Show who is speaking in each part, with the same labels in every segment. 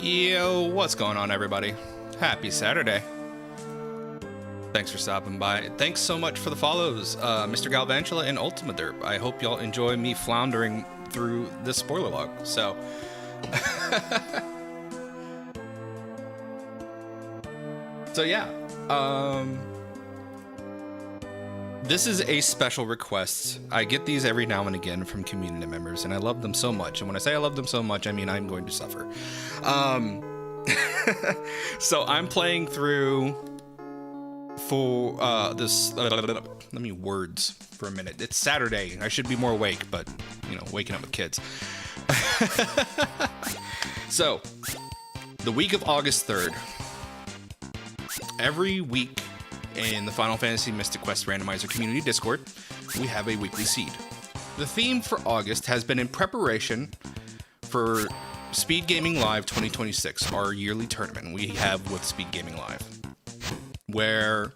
Speaker 1: Yo, what's going on, everybody? Happy Saturday. Thanks for stopping by. Thanks so much for the follows, Mr. Galvantula and Ultima Derp. I hope y'all enjoy me floundering through this spoiler log. So, yeah. This is a special request. I get these every now and again from community members, and I love them so much. And when I say I love them so much, I mean I'm going to suffer. So I'm playing through for this. Let me words for a minute. It's Saturday. I should be more awake, but you know, waking up with kids. So, the week of August 3rd. Every week in the Final Fantasy Mystic Quest Randomizer Community Discord, we have a weekly seed. The theme for August has been in preparation for Speed Gaming Live 2026, our yearly tournament we have with Speed Gaming Live, where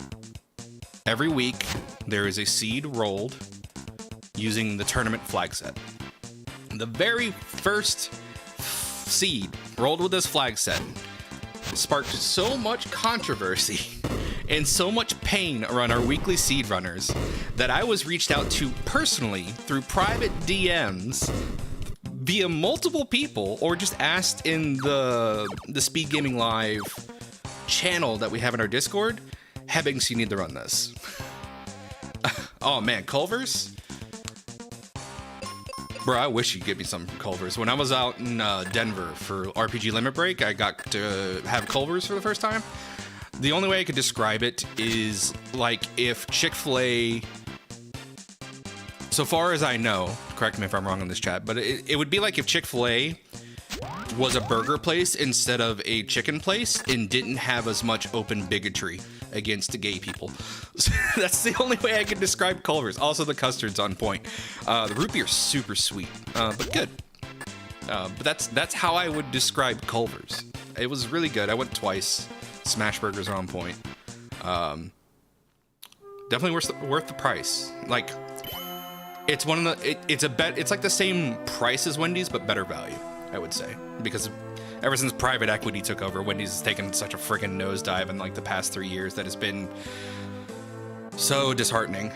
Speaker 1: every week there is a seed rolled using the tournament flag set. The very first seed rolled with this flag set sparked so much controversy and so much pain around our weekly seed runners that I was reached out to personally through private DMs via multiple people, or just asked in the Speed Gaming Live channel that we have in our Discord. Hebinx, you need to run this. Oh man, Culver's? Bro, I wish you'd give me some from Culver's. When I was out in Denver for RPG Limit Break, I got to have Culver's for the first time. The only way I could describe it is like if Chick-fil-A, so far as I know, correct me if I'm wrong in this chat, but it would be like if Chick-fil-A was a burger place instead of a chicken place and didn't have as much open bigotry against the gay people. So that's the only way I can describe Culver's. Also, the custard's on point. The root beer's super sweet, but good. But that's how I would describe Culver's. It was really good. I went twice. Smash burgers are on point. Definitely worth the price. Like, it's one of the it's like the same price as Wendy's but better value, I would say, because ever since private equity took over, Wendy's has taken such a freaking nosedive in like the past 3 years that has been so disheartening.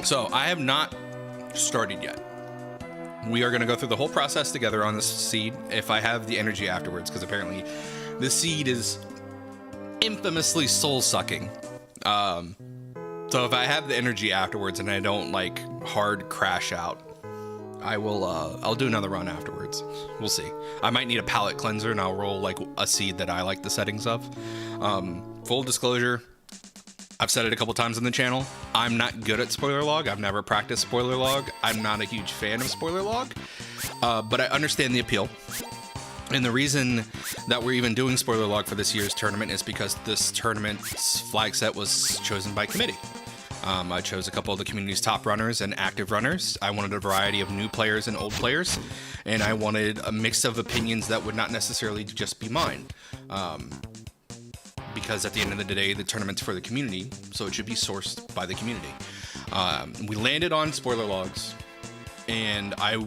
Speaker 1: So I have not started yet. We are going to go through the whole process together on this seed if I have the energy afterwards, because apparently the seed is infamously soul-sucking. So if I have the energy afterwards and I don't like hard crash out, I will I'll do another run afterwards. We'll see. I might need a palate cleanser and I'll roll like a seed that I like the settings of. Full disclosure, I've said it a couple times on the channel. I'm not good at spoiler log. I've never practiced spoiler log. I'm not a huge fan of spoiler log, but I understand the appeal. And the reason that we're even doing spoiler log for this year's tournament is because this tournament's flag set was chosen by committee. I chose a couple of the community's top runners and active runners. I wanted a variety of new players and old players, and I wanted a mix of opinions that would not necessarily just be mine. Because at the end of the day, the tournament's for the community, so it should be sourced by the community. We landed on spoiler logs, and I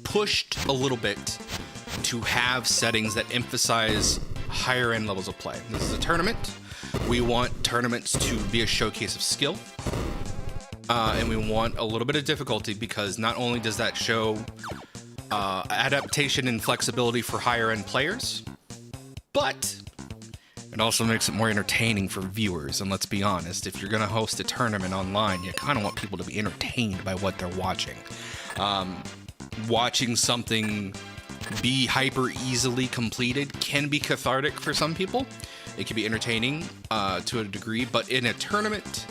Speaker 1: pushed a little bit to have settings that emphasize higher end levels of play. This is a tournament. We want tournaments to be a showcase of skill, and we want a little bit of difficulty, because not only does that show adaptation and flexibility for higher end players, but it also makes it more entertaining for viewers. And let's be honest, if you're going to host a tournament online, you kind of want people to be entertained by what they're watching. Watching something be hyper easily completed can be cathartic for some people. It can be entertaining to a degree, but in a tournament,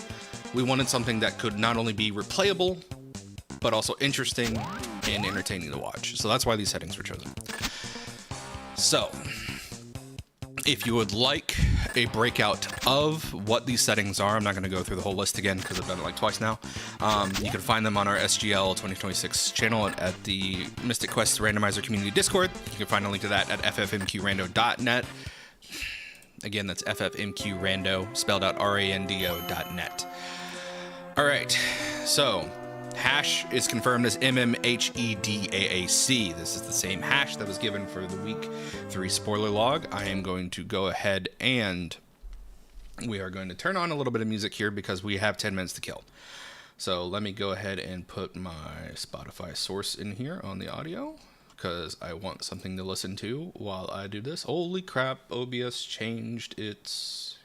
Speaker 1: we wanted something that could not only be replayable, but also interesting and entertaining to watch. So that's why these settings were chosen. So, if you would like a breakout of what these settings are, I'm not going to go through the whole list again because I've done it like twice now. You can find them on our SGL 2026 channel at the Mystic Quest Randomizer Community Discord. You can find a link to that at FFMQRando.net. Again, that's FFMQRando, spelled out RANDO.net. All right, so Hash is confirmed as MMHEDAAC. This is the same hash that was given for the week 3 spoiler log. I am going to go ahead and we are going to turn on a little bit of music here because we have 10 minutes to kill. So let me go ahead and put my Spotify source in here on the audio because I want something to listen to while I do this. Holy crap, OBS changed its...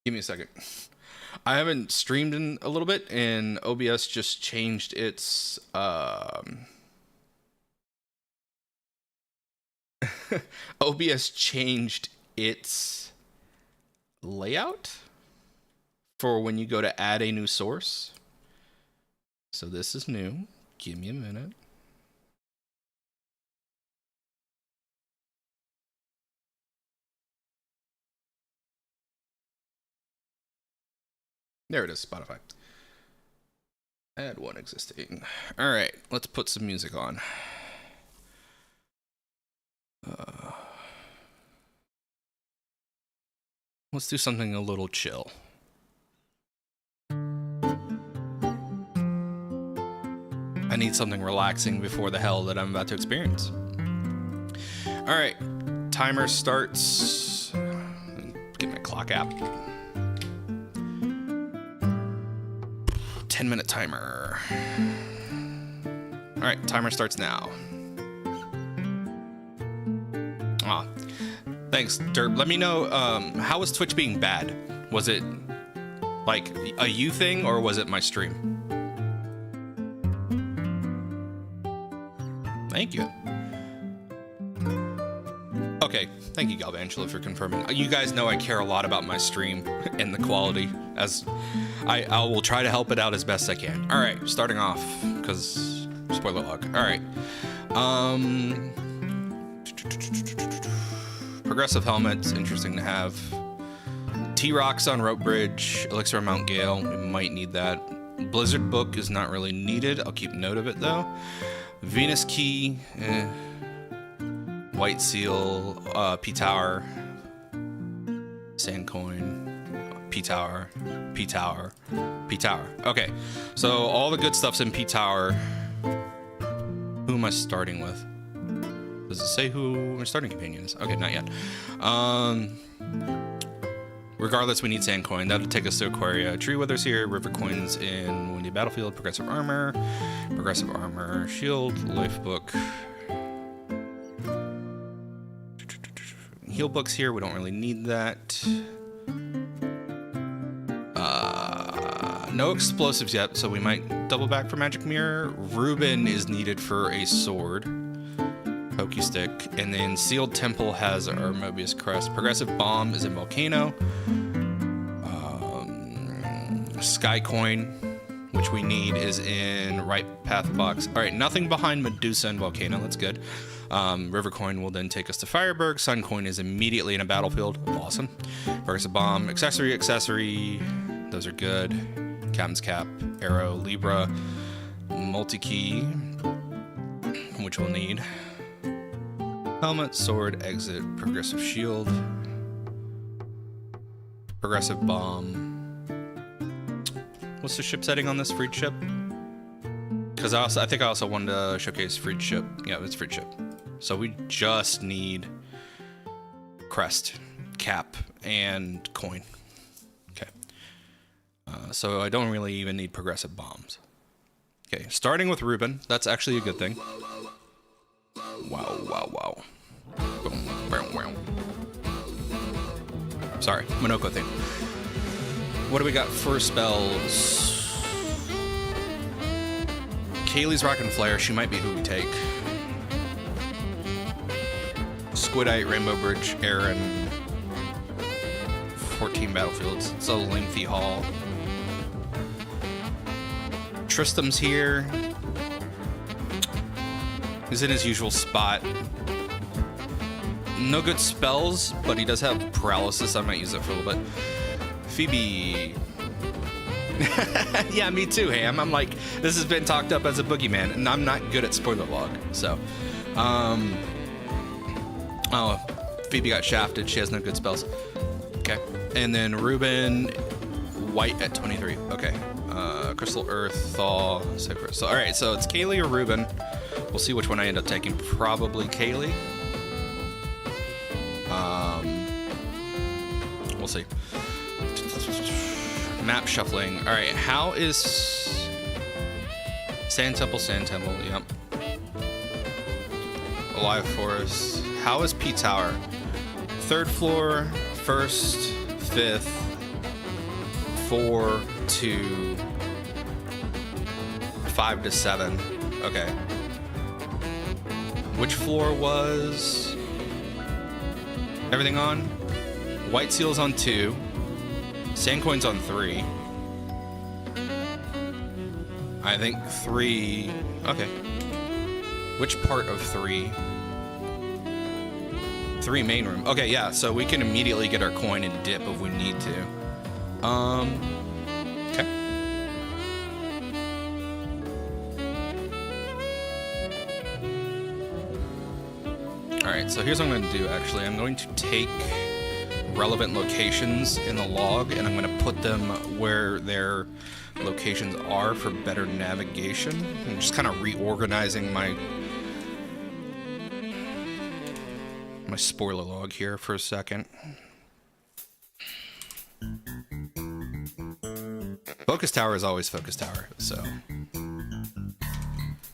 Speaker 1: Give me a second. I haven't streamed in a little bit and OBS just changed its... OBS changed its layout for when you go to add a new source. So this is new. Give me a minute. There it is, Spotify. Add one existing. All right, let's put some music on. Let's do something a little chill. I need something relaxing before the hell that I'm about to experience. All right, timer starts. Get my clock app. 10-minute timer. All right, timer starts now. Ah, thanks, Derp. Let me know, how was Twitch being bad? Was it like a you thing or was it my stream? Thank you. Okay, thank you, Galvangela, for confirming. You guys know I care a lot about my stream and the quality, as I will try to help it out as best I can. All right, starting off, because spoiler log. All right. Progressive helmets, interesting to have. T-Rocks on Rope Bridge, Elixir on Mount Gale, we might need that. Blizzard Book is not really needed, I'll keep note of it though. Venus Key, White Seal, P-Tower, Sandcoin, P-Tower, P-Tower, P-Tower. Okay, so all the good stuff's in P-Tower. Who am I starting with? Does it say who my starting companion is? Okay, not yet. Regardless, we need Sand Coin. That'll take us to Aquaria. Tree Withers here. River Coins in Windy Battlefield. Progressive Armor. Progressive Armor. Shield. Life Book. Heal Books here. We don't really need that. No explosives yet, so we might double back for Magic Mirror. Reuben is needed for a sword. Pokey Stick, and then Sealed Temple has our Mobius Crest. Progressive Bomb is in Volcano. Sky Coin, which we need, is in Right Path Box. All right, nothing behind Medusa and Volcano. That's good. River Coin will then take us to Fireberg. Sun Coin is immediately in a battlefield. Awesome. Progressive Bomb, Accessory. Those are good. Captain's Cap, Arrow, Libra, Multi-Key, which we'll need. Helmet, Sword, Exit, Progressive Shield, Progressive Bomb. What's the ship setting on this freed ship? Because I think I also wanted to showcase freed ship. Yeah, it's freed ship. So we just need Crest, Cap, and Coin. Okay. So I don't really even need Progressive Bombs. Okay, starting with Reuben. That's actually a good thing. Wow. Boom, wow. Sorry, Monoko thing. What do we got for spells? Kaylee's Rockin' Flare, she might be who we take. Squidite, Rainbow Bridge, Aaron. 14 battlefields. It's a lengthy haul. Tristram's here. He's in his usual spot. No good spells, but he does have paralysis. I might use it for a little bit. Phoebe. Yeah, me too, Ham. I'm like, this has been talked up as a boogeyman, and I'm not good at spoiler log. So, oh, Phoebe got shafted. She has no good spells. Okay. And then Ruben, white at 23. Okay. Crystal Earth, Thaw, Sacred. So, all right. So it's Kaylee or Ruben. We'll see which one I end up taking. Probably Kaylee. We'll see. Map shuffling. All right. How is Sand Temple? Sand Temple. Yep. Alive Forest. How is P Tower? 3rd floor, 1st, 5th, 4 to 5 to 7. Okay. Which floor was everything on? White Seal's on 2. Sandcoin's on 3. I think 3. Okay. Which part of 3? 3 main room. Okay, yeah, so we can immediately get our coin and dip if we need to. Okay. Alright, so here's what I'm going to do, actually. I'm going to take relevant locations in the log, and I'm going to put them where their locations are for better navigation. I'm just kind of reorganizing my spoiler log here for a second. Focus Tower is always Focus Tower, so.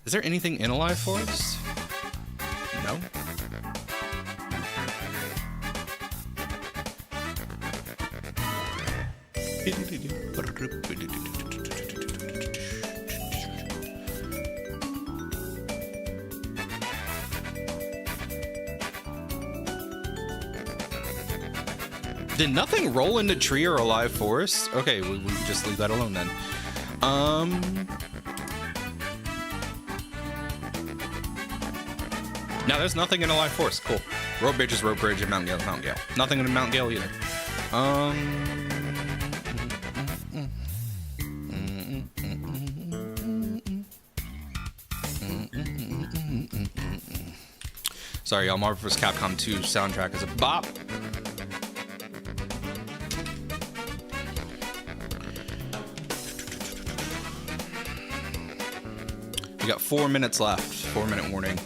Speaker 1: Is there anything in Alive Forest? No? Did nothing roll into tree or Alive Forest? Okay, we just leave that alone then. No, there's nothing in Alive Forest. Cool. Road Bridge is Road Bridge and Mount Gale is Mount Gale. Nothing in Mount Gale either. Sorry, y'all. Marvel vs. Capcom 2 soundtrack is a bop. We got 4 minutes left. 4-minute warning.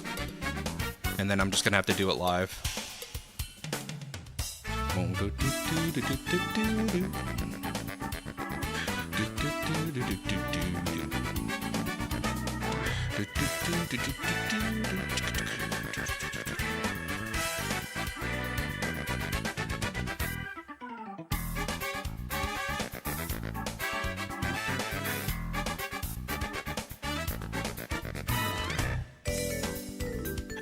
Speaker 1: And then I'm just gonna have to do it live.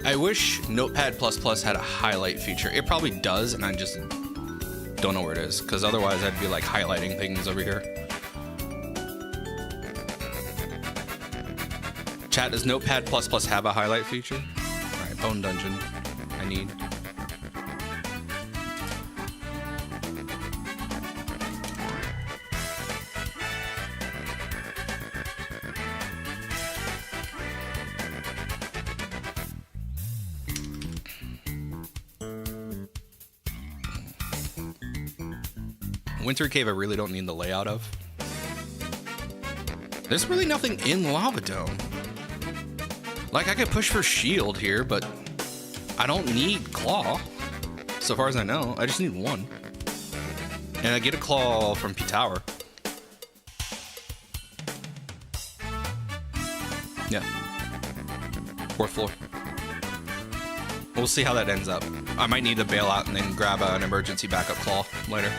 Speaker 1: I wish Notepad++ had a highlight feature. It probably does, and I just don't know where it is, because otherwise I'd be like highlighting things over here. Chat, does Notepad++ have a highlight feature? Alright, Bone Dungeon. I need. Winter Cave I really don't need the layout of. There's really nothing in Lava Dome. Like, I could push for shield here, but I don't need claw. So far as I know, I just need 1. And I get a claw from P Tower. Yeah. 4th floor. We'll see how that ends up. I might need to bail out and then grab an emergency backup claw later.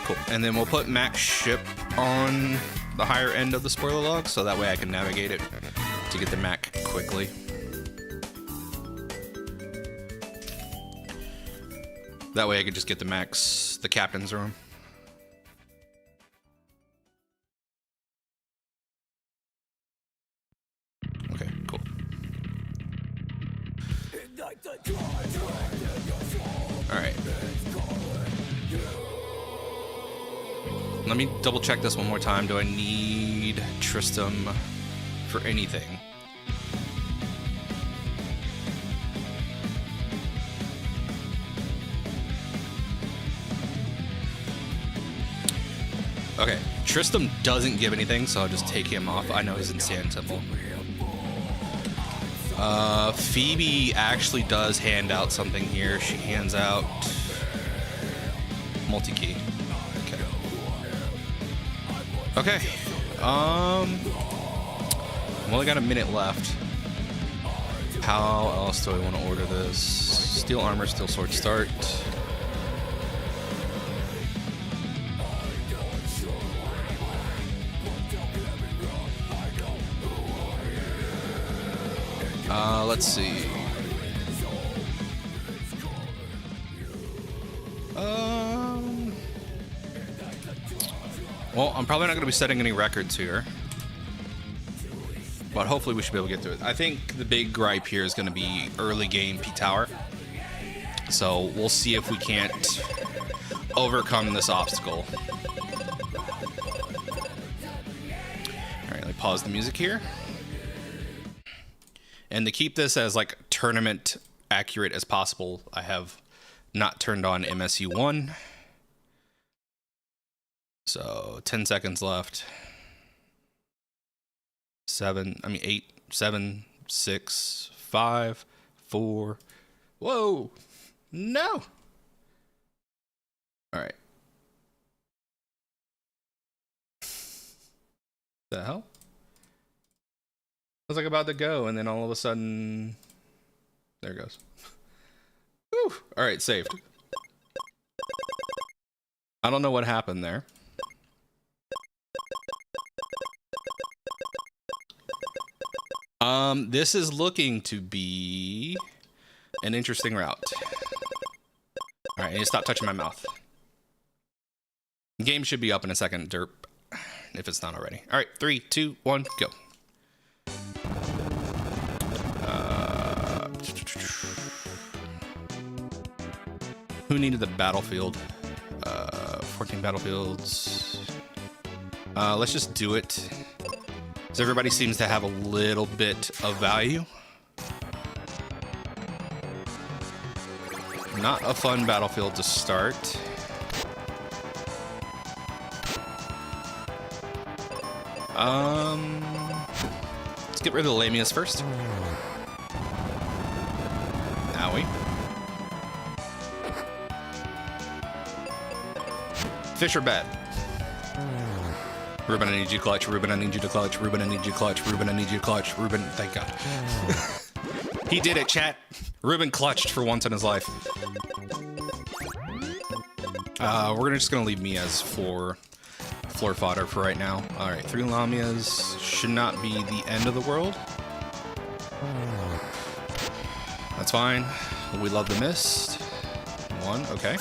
Speaker 1: Cool. And then we'll put max ship on the higher end of the spoiler log, so that way I can navigate it to get the Mac quickly. That way I could just get the max, the captain's room. Okay, cool. All right. Let me double check this one more time. Do I need Tristram for anything? Okay, Tristram doesn't give anything, so I'll just take him off. I know he's in Sand Temple. Phoebe actually does hand out something here. She hands out multi-key. Okay. I've only got a minute left. How else do I want to order this? Steel armor, steel sword, start. Let's see. Well, I'm probably not going to be setting any records here, but hopefully we should be able to get through it. I think the big gripe here is going to be early game P Tower. So we'll see if we can't overcome this obstacle. All right, let me pause the music here. And to keep this as like tournament accurate as possible, I have not turned on MSU1. So 10 seconds left. 8, 7, 6, 5, 4. Whoa, no. All right. The hell? I was like about to go, and then all of a sudden, there it goes. Whew. All right, saved. I don't know what happened there. This is looking to be an interesting route. All right, I need to stop touching my mouth. Game should be up in a second, derp, if it's not already. All right, 3, 2, 1, go. Who needed the battlefield? 14 battlefields. Let's just do it. So everybody seems to have a little bit of value. Not a fun battlefield to start. Let's get rid of the Lamias first. Owie. Fish are bad. Ruben, I need you to clutch. Ruben, I need you to clutch. Ruben, I need you to clutch. Ruben, I need you to clutch. Ruben, thank God. He did it, chat. Ruben clutched for once in his life. We're just gonna leave Mia's for floor fodder for right now. All right, 3 Lamias should not be the end of the world. That's fine. We love the mist. 1, okay.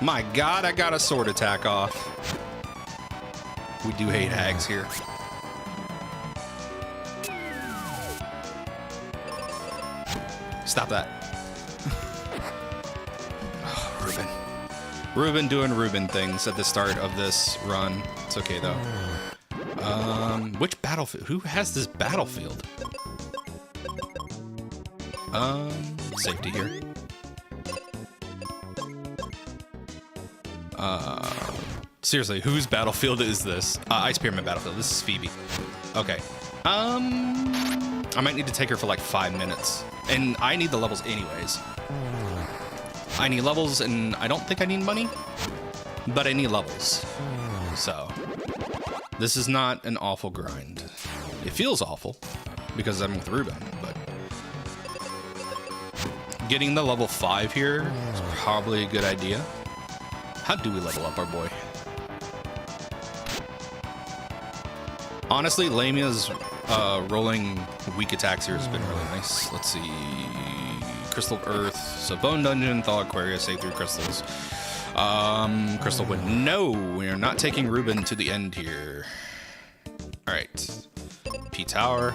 Speaker 1: My God, I got a sword attack off. We do hate hags here. Stop that. Oh, Ruben. Ruben doing Ruben things at the start of this run. It's okay though. Which battlefield? Who has this battlefield? Safety here. Seriously, whose battlefield is this? Ice Pyramid battlefield. This is Phoebe. Okay. I might need to take her for like 5 minutes. And I need the levels anyways. I need levels, and I don't think I need money, but I need levels. So, this is not an awful grind. It feels awful because I'm with Ruben, but getting the level 5 here is probably a good idea. How do we level up our boy? Honestly, Lamia's rolling weak attacks here has been really nice. Let's see. Crystal of Earth. So Bone Dungeon, Thaw Aquaria, save 3 crystals. Crystal Wind. No, we are not taking Ruben to the end here. Alright. P Tower.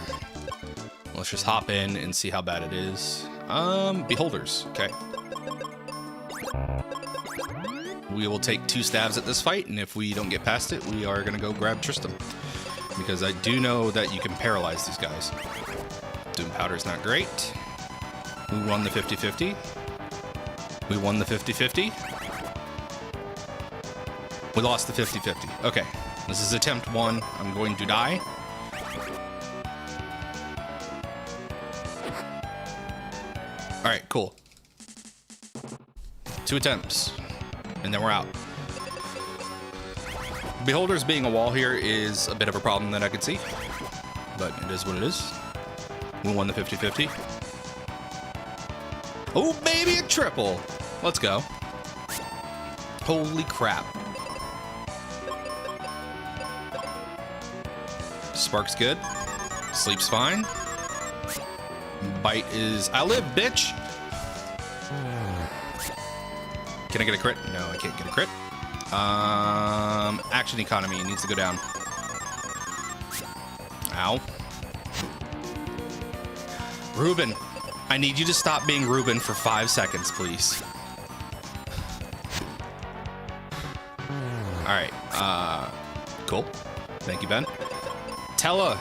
Speaker 1: Let's just hop in and see how bad it is. Beholders. Okay. We will take 2 stabs at this fight, and if we don't get past it, we are going to go grab Tristram. Because I do know that you can paralyze these guys. Doom Powder's not great. We won the 50-50. We won the 50-50. We lost the 50-50. Okay, this is attempt 1. I'm going to die. All right, cool. 2 attempts, and then we're out. Beholders being a wall here is a bit of a problem that I could see, but it is what it is. We won the 50-50. Oh, baby, a triple. Let's go. Holy crap. Spark's good. Sleep's fine. Bite is... I live, bitch! Can I get a crit? No, I can't get a crit. Action economy needs to go down. Ow. Ruben, I need you to stop being Ruben for 5 seconds, please. Alright, cool. Thank you, Ben. Tella.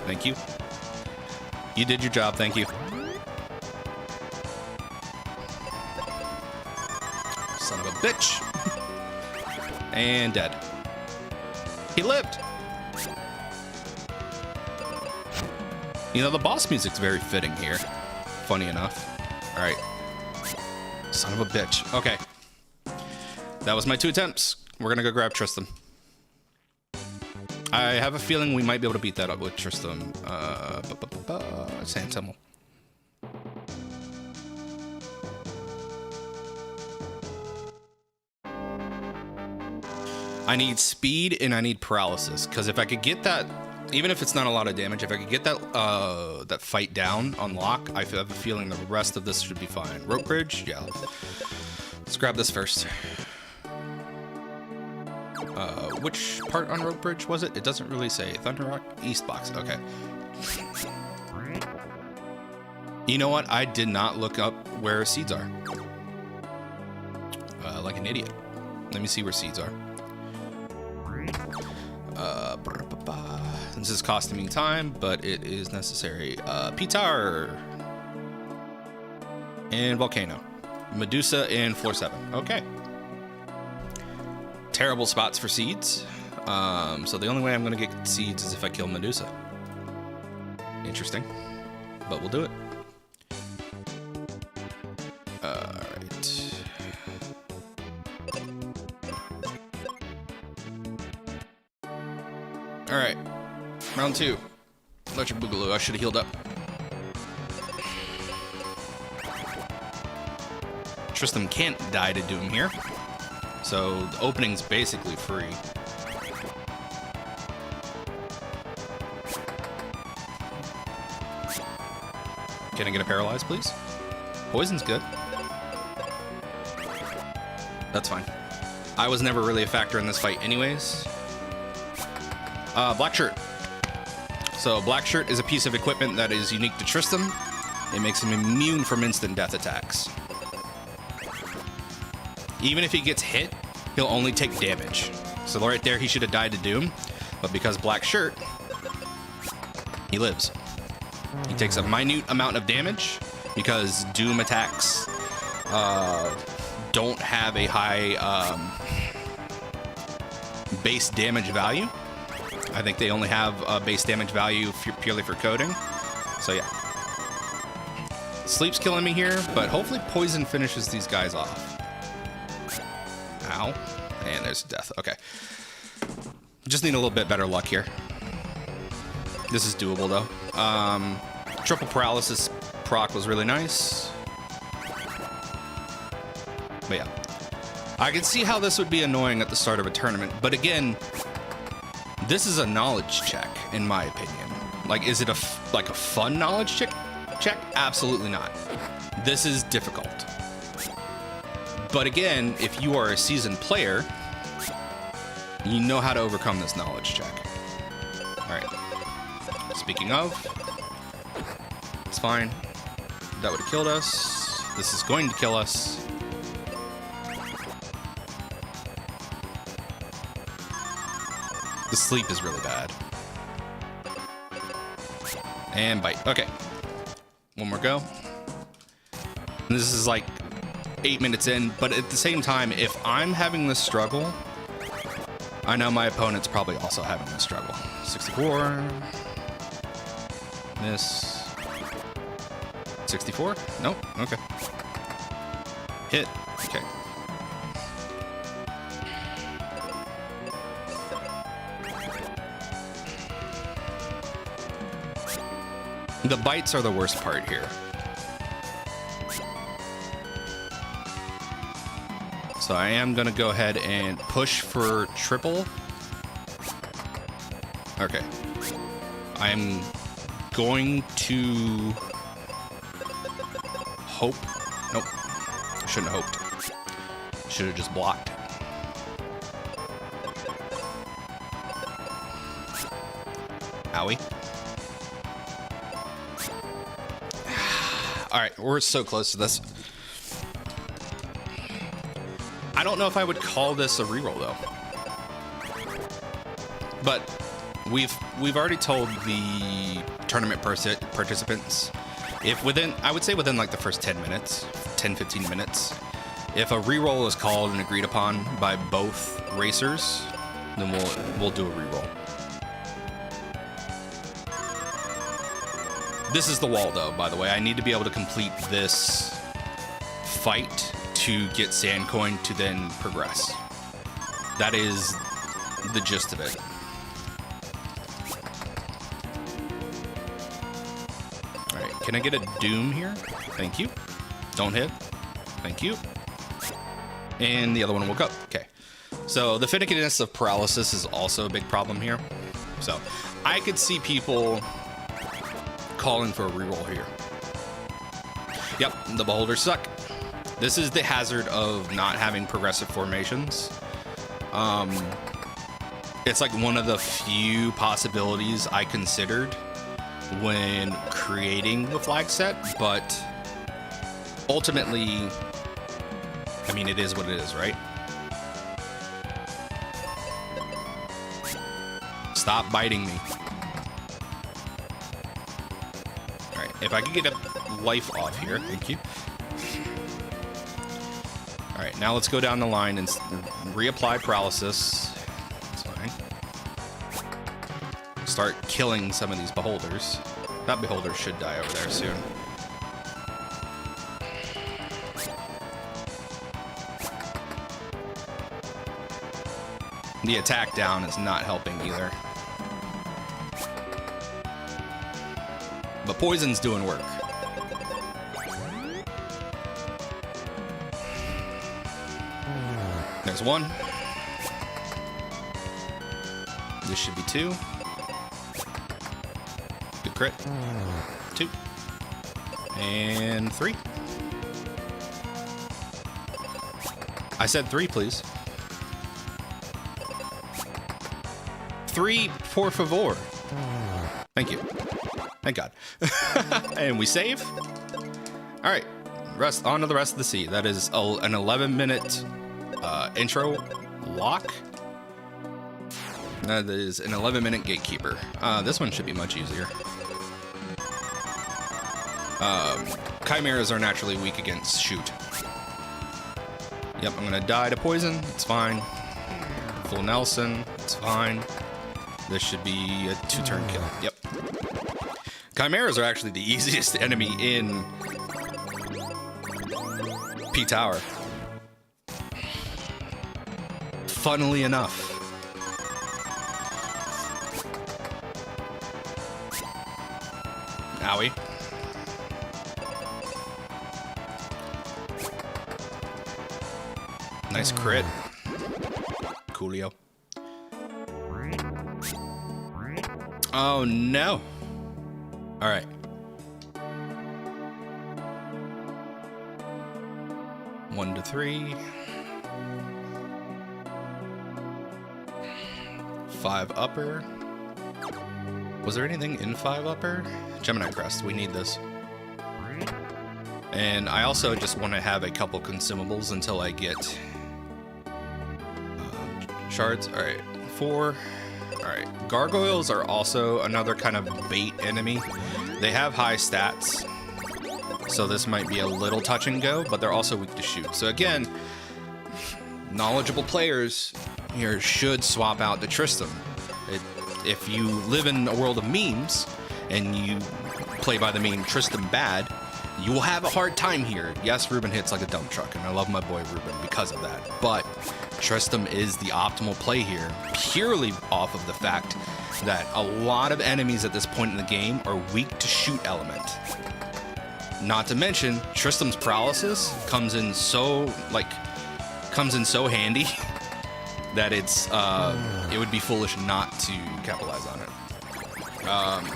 Speaker 1: Thank you. You did your job, thank you. Son of a bitch. And dead. He lived. You know, the boss music's very fitting here. Funny enough. All right. Son of a bitch. Okay. That was my 2 attempts. We're gonna go grab Tristram. I have a feeling we might be able to beat that up with Tristram. Sand Temple. I need speed and I need paralysis, because if I could get that, even if it's not a lot of damage, if I could get that that fight down on lock, I have a feeling the rest of this should be fine. Rope bridge, yeah. Let's grab this first. Which part on rope bridge was it? It doesn't really say. Thunder Rock, East box. Okay. You know what? I did not look up where seeds are. Like an idiot. Let me see where seeds are. This is costing me time, but it is necessary. Pitar and Volcano, Medusa and floor 7. Okay. Terrible spots for seeds. So the only way I'm going to get seeds is if I kill Medusa. Interesting, but we'll do it. All right. All right. Round 2. Electric Boogaloo. I should have healed up. Tristram can't die to Doom here. So the opening's basically free. Can I get a paralyze, please? Poison's good. That's fine. I was never really a factor in this fight anyways. Black shirt. So black shirt is a piece of equipment that is unique to Tristram. It makes him immune from instant death attacks. Even if he gets hit, he'll only take damage. So right there, he should have died to Doom. But because black shirt, he lives. He takes a minute amount of damage because Doom attacks don't have a high base damage value. I think they only have a base damage value purely for coding. So yeah. Sleep's killing me here, but hopefully poison finishes these guys off. Ow. And there's death. Okay. Just need a little bit better luck here. This is doable, though. Triple paralysis proc was really nice. But yeah. I can see how this would be annoying at the start of a tournament. But again, this is a knowledge check, in my opinion. Like, is it a fun knowledge check? Absolutely not. This is difficult. But again, if you are a seasoned player, you know how to overcome this knowledge check. All right. Speaking of, it's fine. That would have killed us. This is going to kill us. The sleep is really bad. And bite. Okay. One more go. And this is like 8 minutes in, but at the same time, if I'm having this struggle, I know my opponent's probably also having this struggle. 64. Miss. 64? Nope. Okay. Hit. Okay. The bites are the worst part here. So I am going to go ahead and push for triple. Okay. I'm going to hope. Nope. I shouldn't have hoped. Should have just blocked. Owie. All right, we're so close to this. I don't know if I would call this a reroll though. But we've already told the tournament participants, if within, I would say within like the first 10 minutes, 10-15 minutes, if a reroll is called and agreed upon by both racers, then we'll do a reroll. This is the wall though, by the way. I need to be able to complete this fight to get sand coin to then progress. That is the gist of it. All right, can I get a doom here? Thank you. Don't hit. Thank you. And the other one will go. Okay. So the finickiness of paralysis is also a big problem here. So I could see people calling for a reroll here. Yep, the beholders suck. This is the hazard of not having progressive formations. It's like one of the few possibilities I considered when creating the flag set, but ultimately, I mean, it is what it is, right? Stop biting me. All right, if I could get a life off here, thank you. All right, now let's go down the line and reapply paralysis. That's fine. Start killing some of these beholders. That beholder should die over there soon. The attack down is not helping either. But poison's doing work. There's one. This should be two. Good crit. Two. And three. I said three, please. Three, por favor. Thank you. Thank God. And we save. All right. On to the rest of the sea. That is an 11-minute intro lock. That is an 11-minute gatekeeper. This one should be much easier. Chimeras are naturally weak against shoot. Yep, I'm gonna die to poison. It's fine. Full Nelson. It's fine. This should be a 2-turn kill. Yep. Chimeras are actually the easiest enemy in P Tower. Funnily enough. Owie. Nice crit. Coolio. Oh no. All right. One to three. 5 upper. Was there anything in 5 upper? Gemini Crest, we need this. And I also just want to have a couple consumables until I get shards. All right, 4. Alright, gargoyles are also another kind of bait enemy. They have high stats, so this might be a little touch and go, but they're also weak to shoot. So again, knowledgeable players here should swap out to Tristram. If you live in a world of memes and you play by the meme Tristram bad, you will have a hard time here. Yes, Ruben hits like a dump truck, and I love my boy Ruben because of that. But Tristram is the optimal play here, purely off of the fact that a lot of enemies at this point in the game are weak to shoot element. Not to mention, Tristram's paralysis comes in so handy that it would be foolish not to capitalize on it.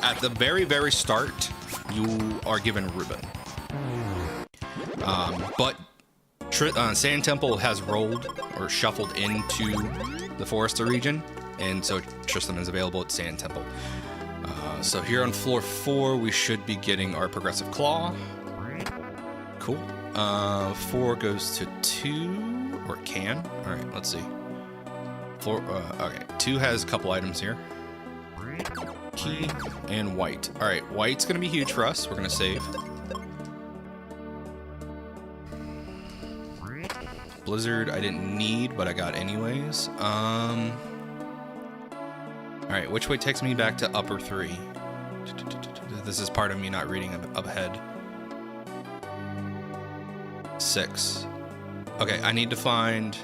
Speaker 1: At the very, very start, you are given Ruben. But Sand Temple has rolled or shuffled into the Forester region, and so Tristram is available at Sand Temple. So here on floor 4, we should be getting our Progressive Claw. Cool. 4 goes to 2, or can. All right, let's see. Okay, 2 has a couple items here. Key and white. All right, white's gonna be huge for us. We're gonna save. Blizzard I didn't need, but I got anyways. All right, which way takes me back to upper 3? This is part of me not reading up ahead. 6. Okay, I need to find...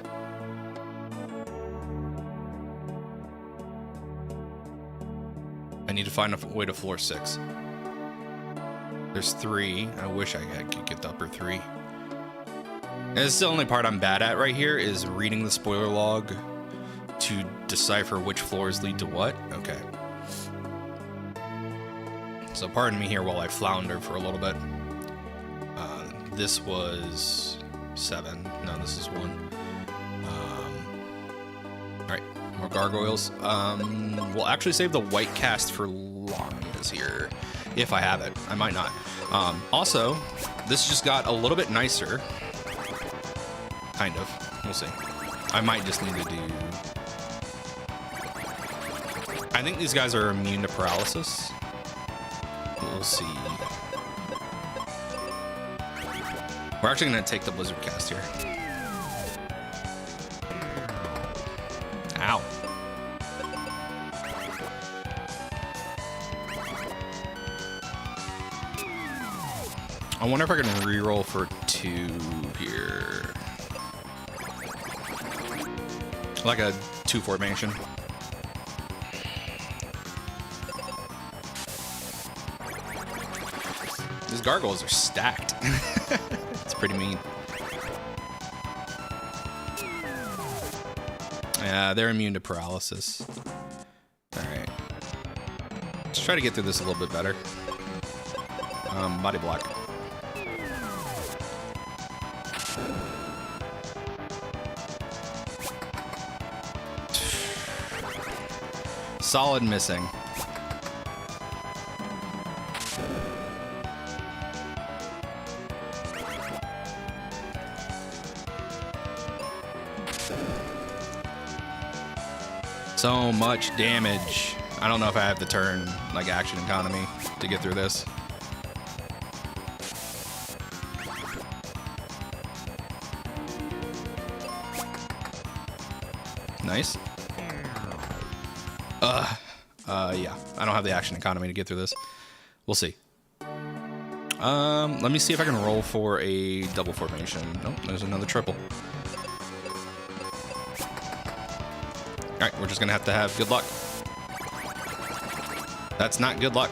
Speaker 1: a way to floor 6. There's 3. I wish I could get the upper 3. And this is the only part I'm bad at right here, is reading the spoiler log to decipher which floors lead to what. Okay. So pardon me here while I flounder for a little bit. This was 7. No, this is 1. Alright, more gargoyles. We'll actually save the white cast for Lania's here, if I have it. I might not. Also, this just got a little bit nicer. Kind of. We'll see. I might just need to do... I think these guys are immune to paralysis. We'll see. We're actually going to take the Blizzard cast here. Ow. I wonder if I can reroll for 2 here. Like a 2 formation. These gargoyles are stacked. It's pretty mean. Yeah, they're immune to paralysis. Alright. Let's try to get through this a little bit better. Body block. Solid missing. So much damage. I don't know if I have the turn, like action economy, to get through this. Nice. Yeah, I don't have the action economy to get through this. We'll see. Let me see if I can roll for a double formation. Nope, there's another triple. Alright, we're just gonna have to have good luck. That's not good luck.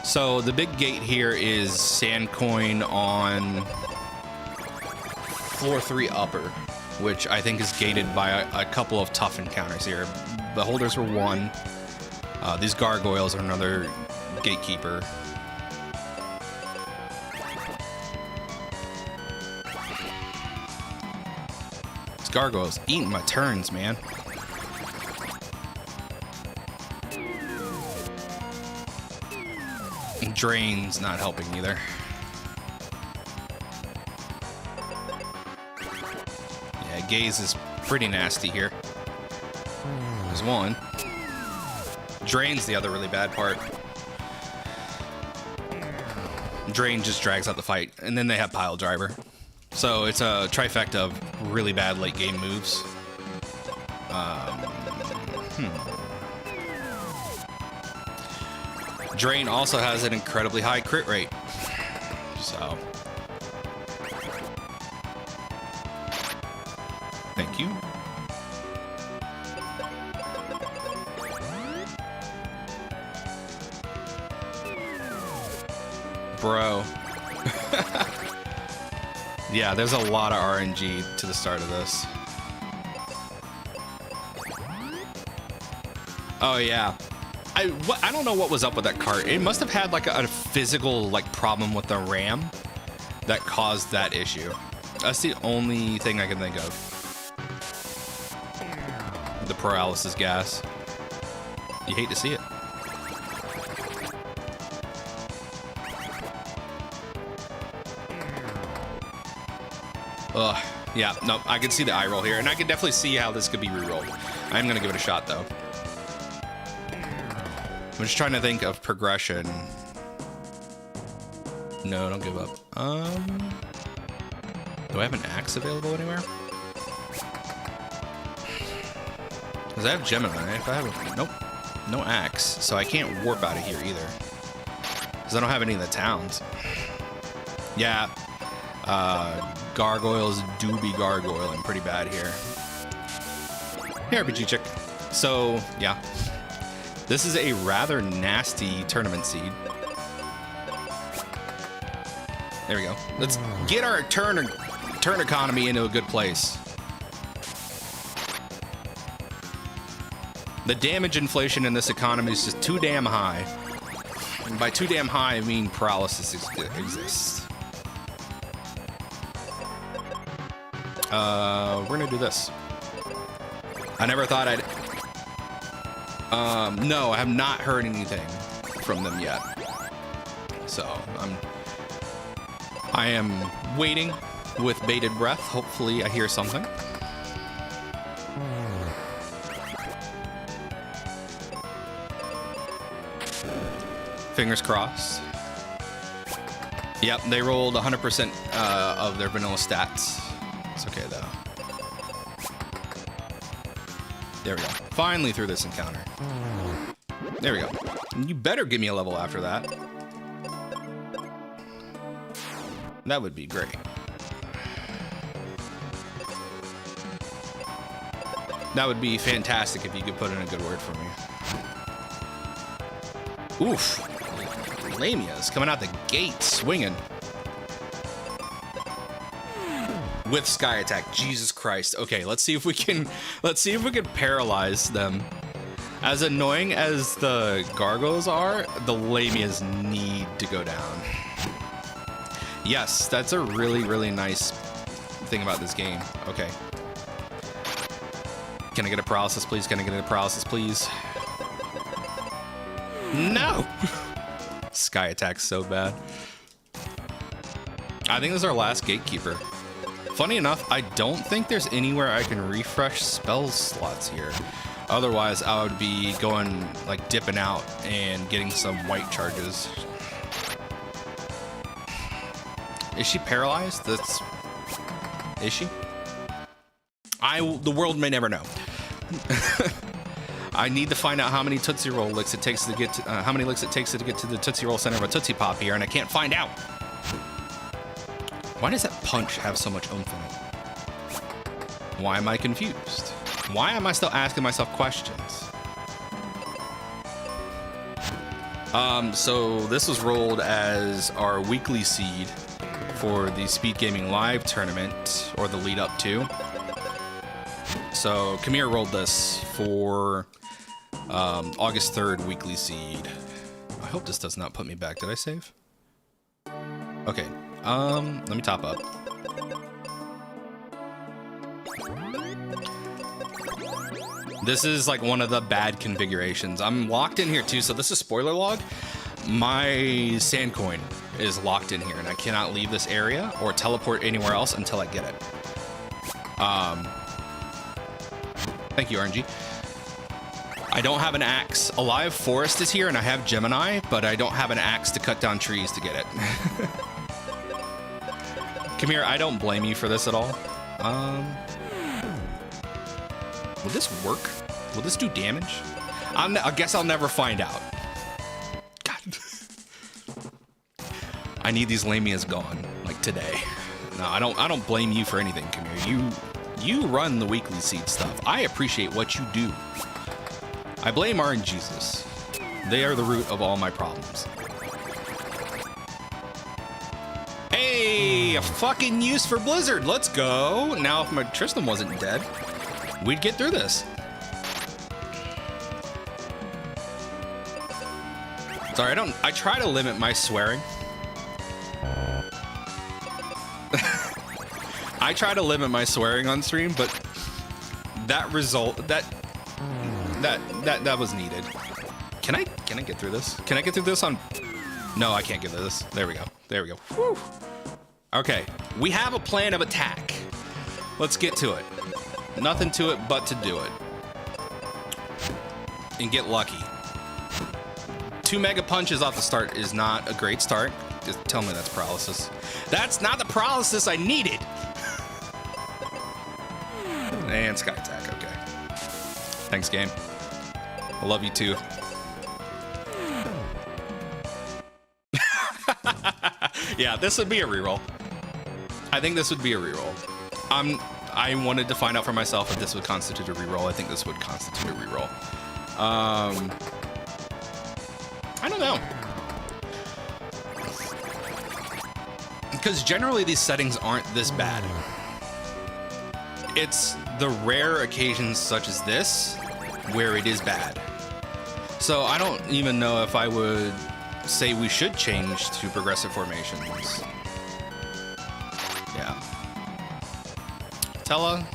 Speaker 1: So the big gate here is sand coin on floor 3 upper, which I think is gated by a couple of tough encounters here. Beholders were 1. These gargoyles are another gatekeeper. These gargoyles eating my turns, man. And Drain's not helping either. Yeah, Gaze is pretty nasty here. is one. Drain's the other really bad part. Drain just drags out the fight, and then they have Pile Driver. So it's a trifecta of really bad late game moves. Drain also has an incredibly high crit rate. So thank you. Bro. Yeah, there's a lot of RNG to the start of this. Oh yeah. I don't know what was up with that cart. It must have had like a physical like problem with the RAM that caused that issue. That's the only thing I can think of. The paralysis gas. You hate to see it. Ugh. Yeah, no, I can see the eye roll here, and I can definitely see how this could be re-rolled. I'm gonna give it a shot though. I'm just trying to think of progression. No, don't give up. Do I have an axe available anywhere? Because I have Gemini. If I have nope, no axe, so I can't warp out of here either. Because I don't have any of the towns. Yeah, gargoyles do be gargoyling pretty bad here. Here, RPG chick. So yeah. This is a rather nasty tournament seed. There we go. Let's get our turn economy into a good place. The damage inflation in this economy is just too damn high. And by too damn high, I mean paralysis exists. We're gonna do this. I never thought I'd... no, I have not heard anything from them yet. So I am waiting with bated breath. Hopefully I hear something. Fingers crossed. Yep, they rolled 100% of their vanilla stats. It's okay though. There we go. Finally through this encounter. There we go. You better give me a level after that. That would be great. That would be fantastic if you could put in a good word for me. Oof. Lamia's coming out the gate swinging. With Sky Attack. Jesus Christ. Okay, let's see if we can paralyze them. As annoying as the gargoyles are, the Lamias need to go down. Yes, that's a really, really nice thing about this game. Okay. Can I get a paralysis, please? Can I get a paralysis, please? No! Sky Attack's so bad. I think this is our last gatekeeper. Funny enough, I don't think there's anywhere I can refresh spell slots here. Otherwise, I would be going, like, dipping out and getting some white charges. Is she paralyzed? Is she? The world may never know. I need to find out how many Tootsie Roll licks it takes to get to, how many licks it takes to get to the Tootsie Roll center of a Tootsie Pop here, and I can't find out. Why does that punch have so much oomph in it? Why am I confused? Why am I still asking myself questions? So this was rolled as our weekly seed for the Speed Gaming Live tournament, or the lead up to. So Kamir rolled this for August 3rd weekly seed. I hope this does not put me back. Did I save? Okay. Let me top up. This is like one of the bad configurations. I'm locked in here too, so this is spoiler log. My sand coin is locked in here and I cannot leave this area or teleport anywhere else until I get it. Thank you, RNG. I don't have an axe. Alive Forest is here, and I have Gemini, but I don't have an axe to cut down trees to get it. Come here, I don't blame you for this at all. Will this work? Will this do damage? I guess I'll never find out. God. I need these lamias gone, like today. No, I don't blame you for anything, come here. You run the weekly seed stuff. I appreciate what you do. I blame RNGesus. They are the root of all my problems. Hey, a fucking use for Blizzard. Let's go. Now, if my Tristan wasn't dead, we'd get through this. Sorry, I try to limit my swearing. I try to limit my swearing on stream, but that was needed. Can I get through this? Can I get through this on? No, I can't get through this. There we go. There we go. Whew. Okay, we have a plan of attack. Let's get to it. Nothing to it but to do it. And get lucky. 2 mega punches off the start is not a great start. Just tell me that's paralysis. That's not the paralysis I needed. And Sky Attack, okay. Thanks, game. I love you too. Yeah, this would be a reroll. I think this would be a reroll. I wanted to find out for myself if this would constitute a reroll. I think this would constitute a reroll. I don't know. Because generally these settings aren't this bad. It's the rare occasions such as this where it is bad. So I don't even know if I would say we should change to progressive formations. Yeah. Tella,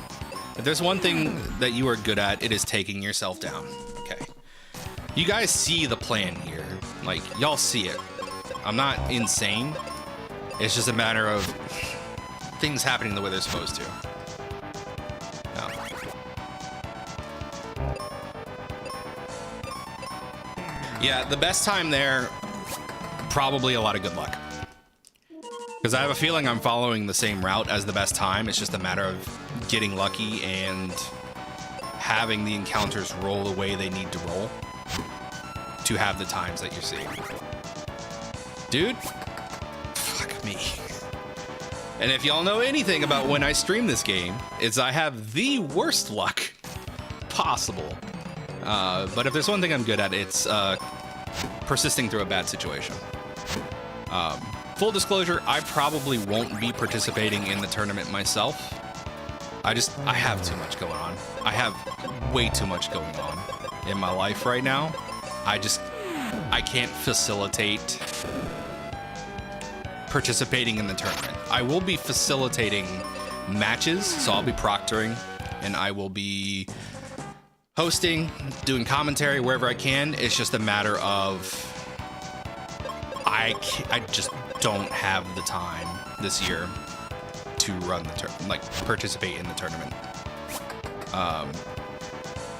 Speaker 1: if there's one thing that you are good at, it is taking yourself down. Okay. You guys see the plan here. Like, y'all see it. I'm not insane. It's just a matter of things happening the way they're supposed to. No. Yeah, the best time there, probably a lot of good luck. Because I have a feeling I'm following the same route as the best time. It's just a matter of getting lucky and having the encounters roll the way they need to roll to have the times that you're seeing. Dude, fuck me. And if y'all know anything about when I stream this game, it's I have the worst luck possible. But if there's one thing I'm good at, it's persisting through a bad situation. Full disclosure, I probably won't be participating in the tournament myself. I have too much going on. I have way too much going on in my life right now. I can't facilitate participating in the tournament. I will be facilitating matches, so I'll be proctoring, and I will be hosting, doing commentary wherever I can. It's just a matter of I just don't have the time this year to run the tournament, like participate in the tournament.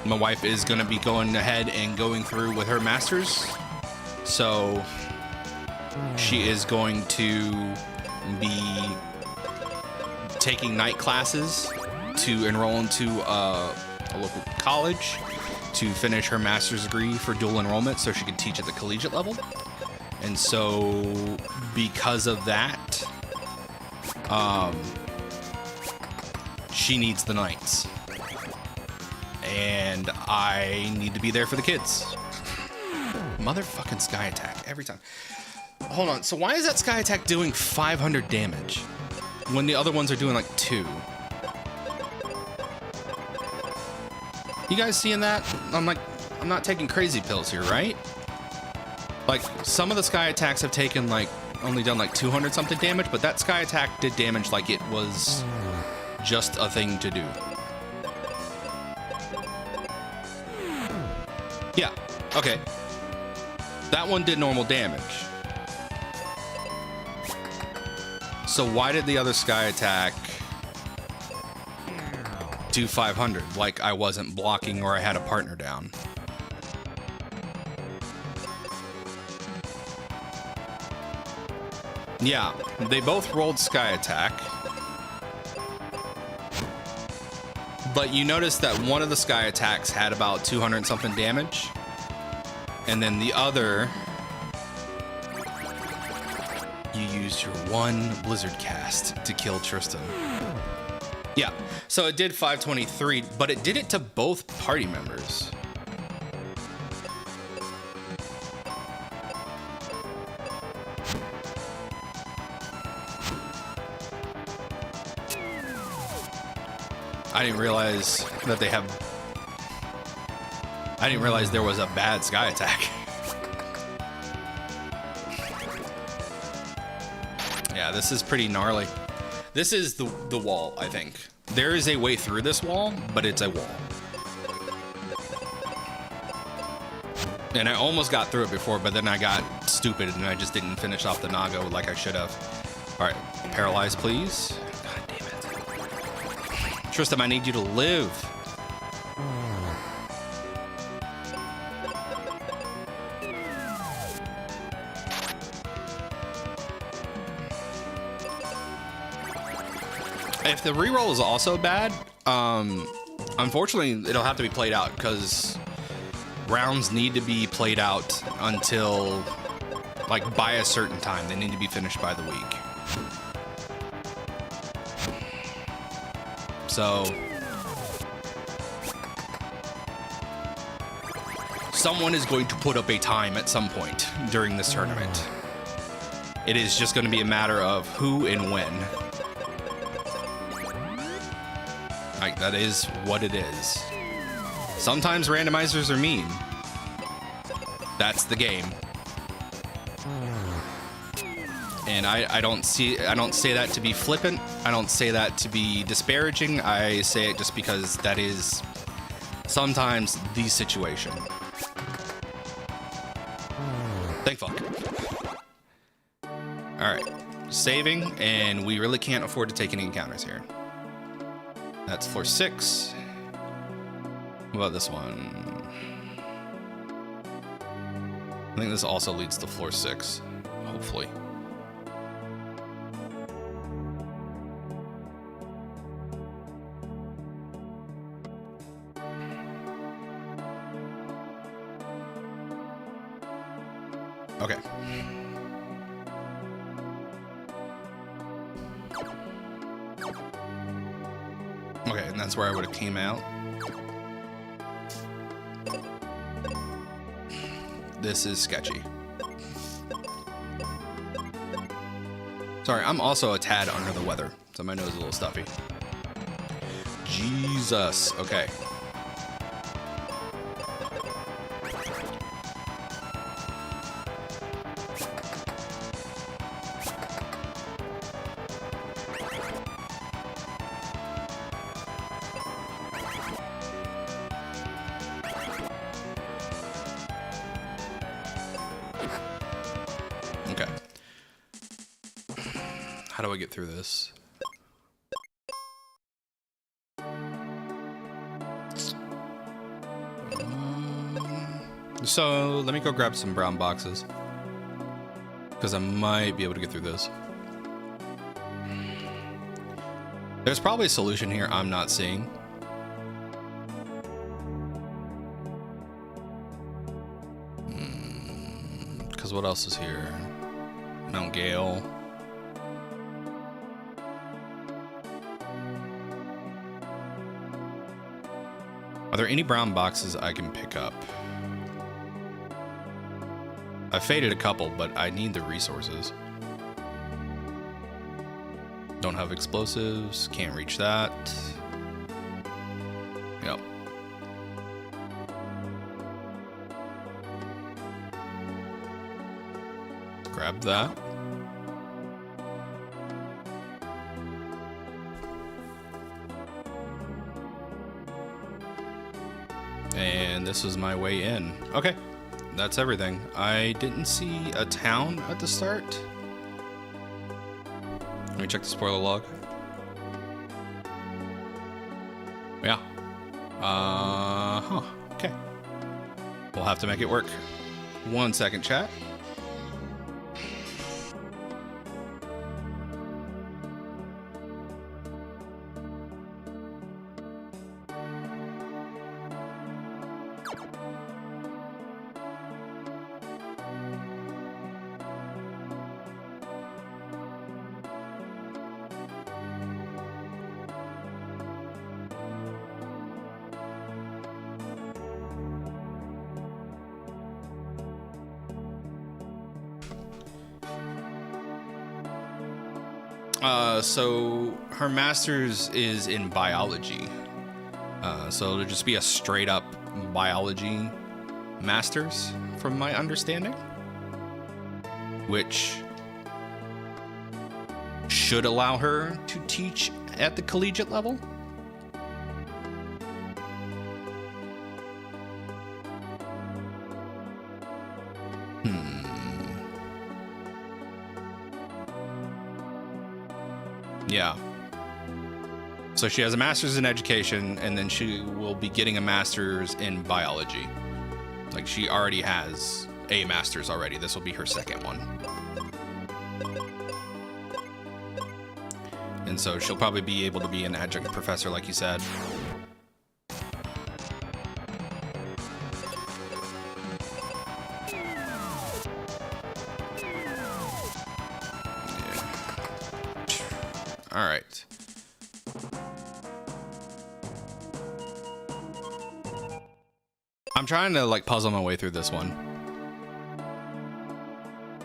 Speaker 1: My wife is going to be going ahead and going through with her master's, so she is going to be taking night classes to enroll into a local college to finish her master's degree for dual enrollment so she can teach at the collegiate level. And so because of that, she needs the nights. And I need to be there for the kids. Motherfucking Sky Attack every time. Hold on, so why is that Sky Attack doing 500 damage when the other ones are doing like 2? You guys seeing that? I'm not taking crazy pills here, right? Like, some of the Sky Attacks have taken like, only done like 200 something damage, but that Sky Attack did damage like it was just a thing to do. Yeah, okay. That one did normal damage. So why did the other Sky Attack do 500? Like I wasn't blocking or I had a partner down. Yeah, they both rolled Sky Attack. But you notice that one of the Sky Attacks had about 200 something damage. And then the other, you used your one Blizzard cast to kill Tristan. Yeah, so it did 523, but it did it to both party members. I didn't realize that they have... I didn't realize there was a bad Sky Attack. Yeah, this is pretty gnarly. This is the wall, I think. There is a way through this wall, but it's a wall. And I almost got through it before, but then I got stupid and I just didn't finish off the Naga like I should have. All right, paralyze, please. God damn it. Tristan, I need you to live. If the reroll is also bad, unfortunately, it'll have to be played out because rounds need to be played out until, like, by a certain time. They need to be finished by the week. So, someone is going to put up a time at some point during this tournament. It is just going to be a matter of who and when. Like, that is what it is. Sometimes randomizers are mean. That's the game. And I don't say that to be flippant. I don't say that to be disparaging. I say it just because that is sometimes the situation. Thank fuck. All right, saving, and we really can't afford to take any encounters here. That's floor 6. What about this one? I think this also leads to floor 6, hopefully. Okay. Okay, and that's where I would have came out. This is sketchy. Sorry, I'm also a tad under the weather, so my nose is a little stuffy. Jesus. Okay. Okay. How do I get through this? So let me go grab some brown boxes, because I might be able to get through this. There's probably a solution here I'm not seeing. Because what else is here? Mount Gale. Are there any brown boxes I can pick up? I faded a couple, but I need the resources. Don't have explosives, can't reach that. Yep. Grab that. And this is my way in. Okay, that's everything. I didn't see a town at the start. Let me check the spoiler log. Yeah. Okay. We'll have to make it work. 1 second, chat. So her master's is in biology. So it'll just be a straight up biology master's, from my understanding, which should allow her to teach at the collegiate level. Yeah. So she has a master's in education, and then she will be getting a master's in biology. Like, she already has a master's already. This will be her second one. And so she'll probably be able to be an adjunct professor, like you said. All right. I'm trying to like puzzle my way through this one.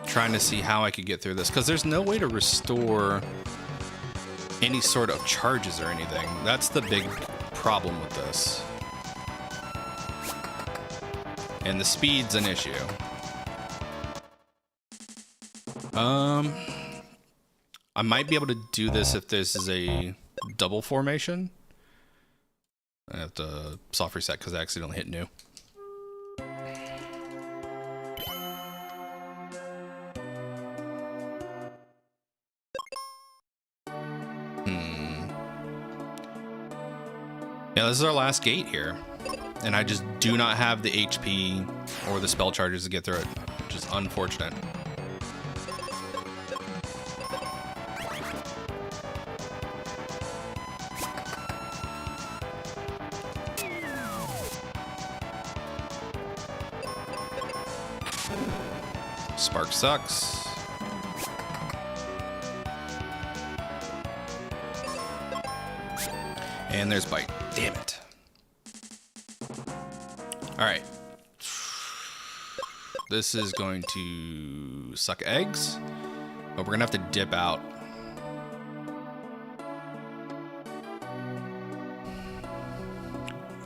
Speaker 1: Trying to see how I could get through this, because there's no way to restore any sort of charges or anything. That's the big problem with this. And the speed's an issue. I might be able to do this if this is a double formation. I have to soft reset because I accidentally hit new. Yeah, this is our last gate here. And I just do not have the HP or the spell charges to get through it, which is unfortunate. Spark sucks. And there's bite. Damn it. All right. This is going to suck eggs, but we're gonna have to dip out.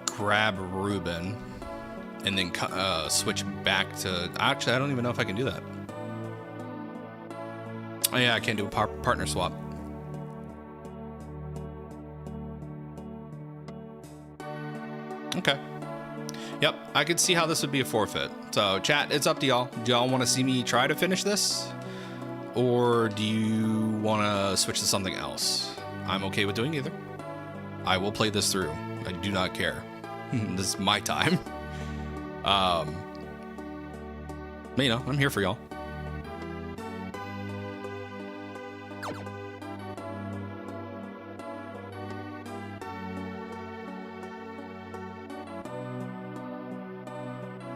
Speaker 1: Grab Ruben. And then switch back to... Actually, I don't even know if I can do that. Oh, yeah, I can't do a partner swap. Okay. Yep, I could see how this would be a forfeit. So, chat, it's up to y'all. Do y'all want to see me try to finish this? Or do you want to switch to something else? I'm okay with doing either. I will play this through. I do not care. This is my time. But, you know, I'm here for y'all.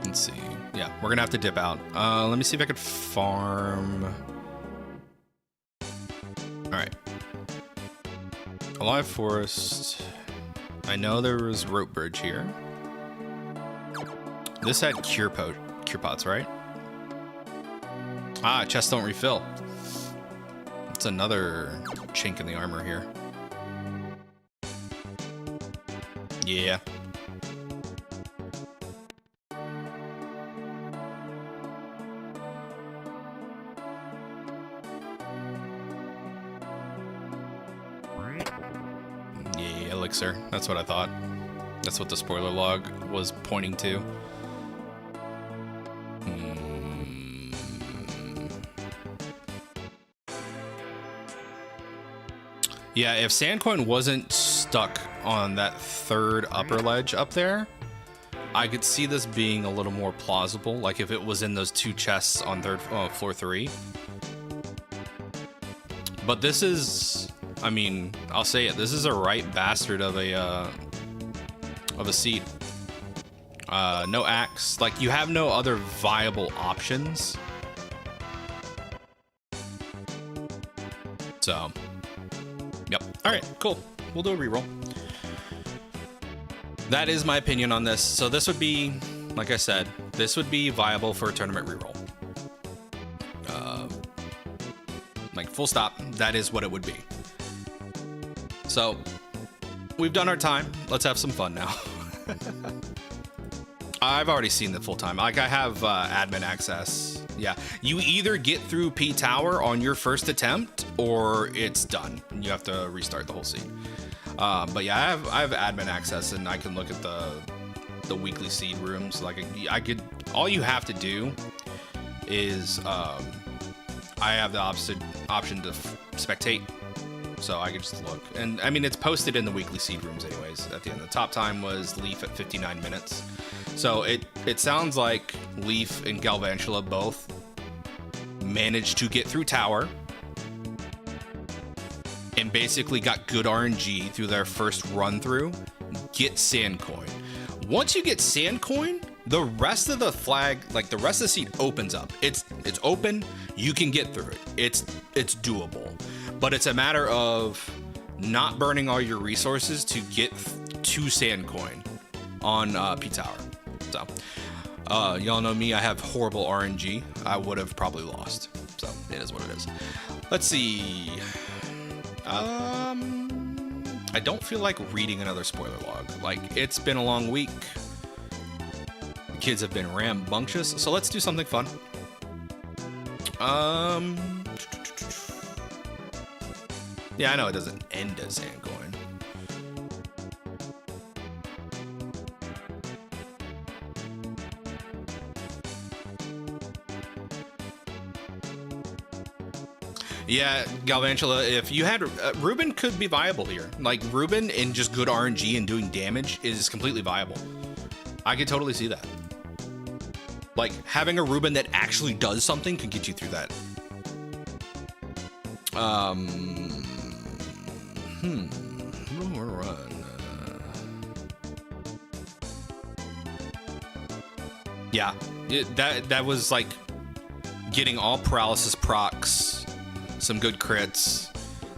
Speaker 1: Let's see. Yeah, we're gonna have to dip out. Let me see if I could farm. All right. Alive Forest. I know there was Rope Bridge here. This had cure pots, right? Ah, chests don't refill. That's another chink in the armor here. Yeah. Yeah, elixir. That's what I thought. That's what the spoiler log was pointing to. Yeah, if Sandcoin wasn't stuck on that third upper ledge up there, I could see this being a little more plausible. Like if it was in those two chests on floor 3. But this is, I mean, I'll say it. This is a right bastard of a seed. No axe. Like you have no other viable options. So. Yep. All right, cool. We'll do a reroll. That is my opinion on this. So this would be, like I said, this would be viable for a tournament reroll. Like Full stop. That is what it would be. So we've done our time. Let's have some fun now. I've already seen the full time. Like, I have admin access. Yeah, you either get through P Tower on your first attempt or it's done. You have to restart the whole seed. But yeah, I have admin access, and I can look at the weekly seed rooms. Like, I could. All you have to do is I have the option to spectate, so I can just look. And I mean, it's posted in the weekly seed rooms anyways. At the end, the top time was Leaf at 59 minutes. So it sounds like Leaf and Galvantula both managed to get through Tower and basically got good RNG through their first run through, get Sandcoin. Once you get Sandcoin, the rest of the flag, like the rest of the seed, opens up. It's open, you can get through it. It's doable. But it's a matter of not burning all your resources to get to Sandcoin on P Tower. So, y'all know me, I have horrible RNG. I would have probably lost. So, it is what it is. Let's see. I don't feel like reading another spoiler log. Like, it's been a long week. The kids have been rambunctious. So, let's do something fun. Yeah, I know it doesn't end as Sandcoin. Yeah, Galvantula, if you had Ruben could be viable here. Like, Ruben in just good RNG and doing damage is completely viable. I could totally see that. Like, having a Ruben that actually does something can get you through that. Yeah, that was like getting all paralysis procs, some good crits.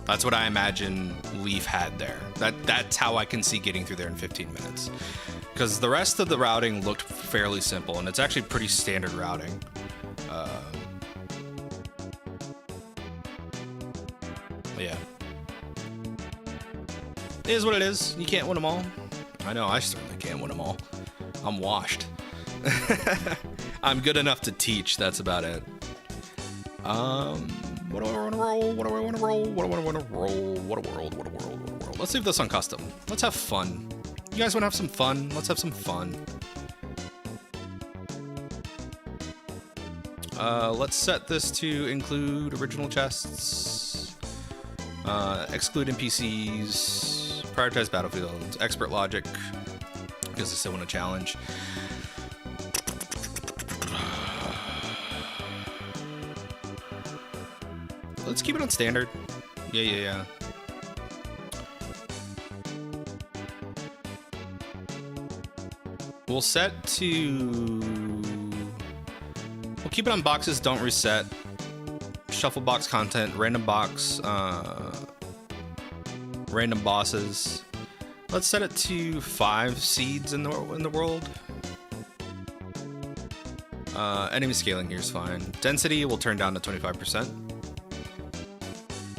Speaker 1: That's what I imagine Leaf had there. That's how I can see getting through there in 15 minutes. Because the rest of the routing looked fairly simple, and it's actually pretty standard routing. Yeah. It is what it is. You can't win them all. I know, I certainly can't win them all. I'm washed. I'm good enough to teach, that's about it. What do I want to roll? What do I want to roll? What do I want to roll? What a world, what a world, what a world. Let's leave this on custom. Let's have fun. You guys want to have some fun? Let's have some fun. Let's set this to include original chests, exclude NPCs, prioritize battlefields, expert logic, because I still want a challenge. Let's keep it on standard. Yeah. We'll set to... We'll keep it on boxes, don't reset. Shuffle box content, random box, random bosses. Let's set it to 5 seeds in the world. Enemy scaling here is fine. Density will turn down to 25%.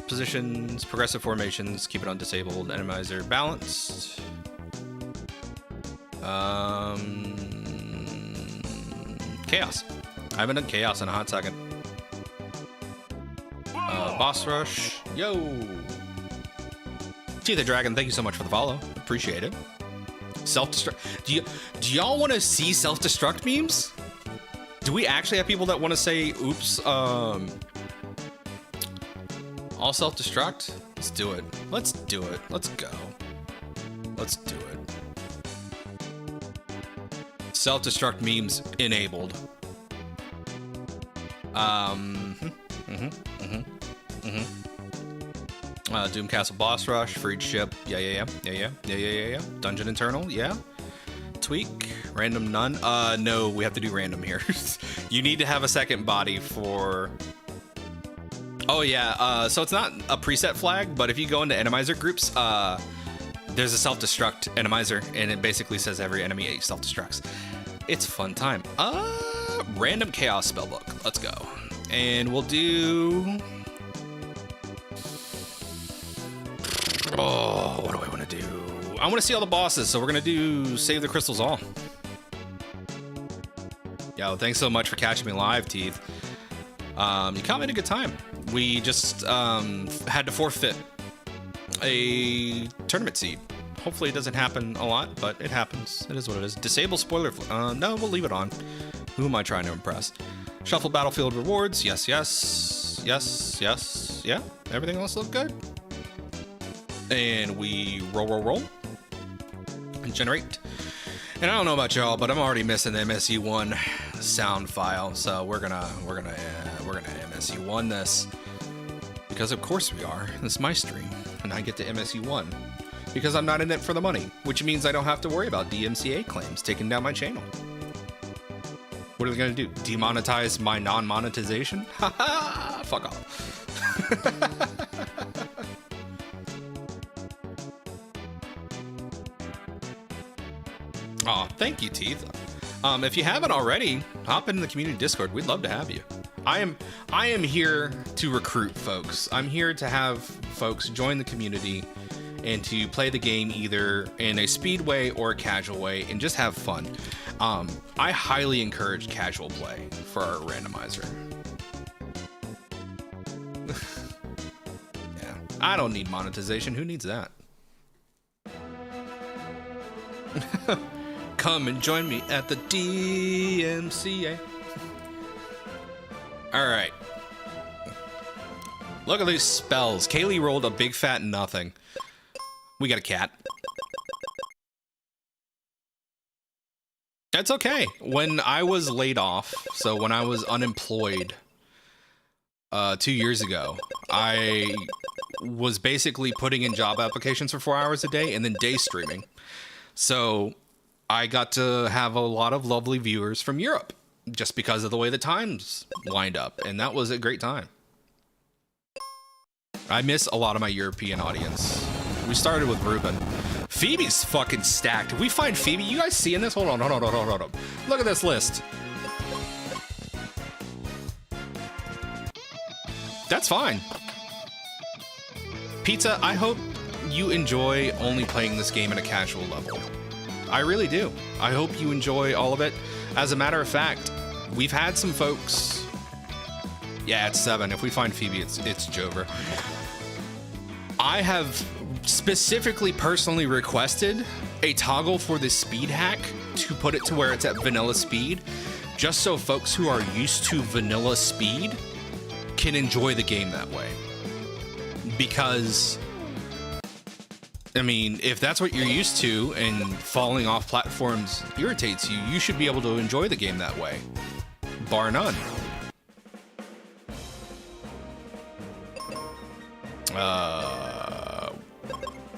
Speaker 1: Positions, progressive formations, keep it on disabled. Enemizer balanced. Chaos. I haven't done chaos in a hot second. Boss rush. Yo. See the dragon. Thank you so much for the follow. Appreciate it. Self-destruct. Do y'all want to see self-destruct memes? Do we actually have people that want to say, oops, all self-destruct? Let's do it. Let's do it. Let's go. Let's do it. Self-destruct memes enabled. Doom Castle boss rush for each ship. Yeah. Dungeon internal. Yeah. Tweak. Random none. No, we have to do random here. You need to have a second body for... Oh yeah, so it's not a preset flag, but if you go into enemizer groups, there's a self-destruct enemizer, and it basically says every enemy self-destructs. It's a fun time. Random chaos spellbook. Let's go. And we'll do... Oh, what do I want to do? I want to see all the bosses, so we're going to do Save the Crystals All. Yo, thanks so much for catching me live, Teeth. You caught me at a good time. We just had to forfeit a tournament seed. Hopefully it doesn't happen a lot, but it happens. It is what it is. Disable spoiler. No, we'll leave it on. Who am I trying to impress? Shuffle battlefield rewards. Yes, yes, yes, yes. Yeah, everything else looked good. And we roll, and generate. And I don't know about y'all, but I'm already missing the MSU1 sound file, so we're gonna MSU1 this, because of course we are. This is my stream, and I get to MSU1 because I'm not in it for the money, which means I don't have to worry about DMCA claims taking down my channel. What are they gonna do? Demonetize my non-monetization? Haha! Fuck off. Oh, thank you, Teeth. If you haven't already, hop into the community Discord. We'd love to have you. I am here to recruit folks. I'm here to have folks join the community and to play the game either in a speed way or a casual way and just have fun. I highly encourage casual play for our randomizer. Yeah, I don't need monetization. Who needs that? Come and join me at the DMCA. All right. Look at these spells. Kaylee rolled a big fat nothing. We got a cat. That's okay. When I was laid off, so when I was unemployed 2 years ago, I was basically putting in job applications for 4 hours a day and then day streaming. So I got to have a lot of lovely viewers from Europe just because of the way the times lined up, and that was a great time. I miss a lot of my European audience. We started with Ruben. Phoebe's fucking stacked. If we find Phoebe, you guys seeing this? Hold on. Look at this list. That's fine. Pizza, I hope you enjoy only playing this game at a casual level. I really do. I hope you enjoy all of it. As a matter of fact, we've had some folks... Yeah, it's 7. If we find Phoebe, it's Jover. I have specifically personally requested a toggle for the speed hack to put it to where it's at vanilla speed, just so folks who are used to vanilla speed can enjoy the game that way. Because... I mean, if that's what you're used to and falling off platforms irritates you, you should be able to enjoy the game that way. Bar none.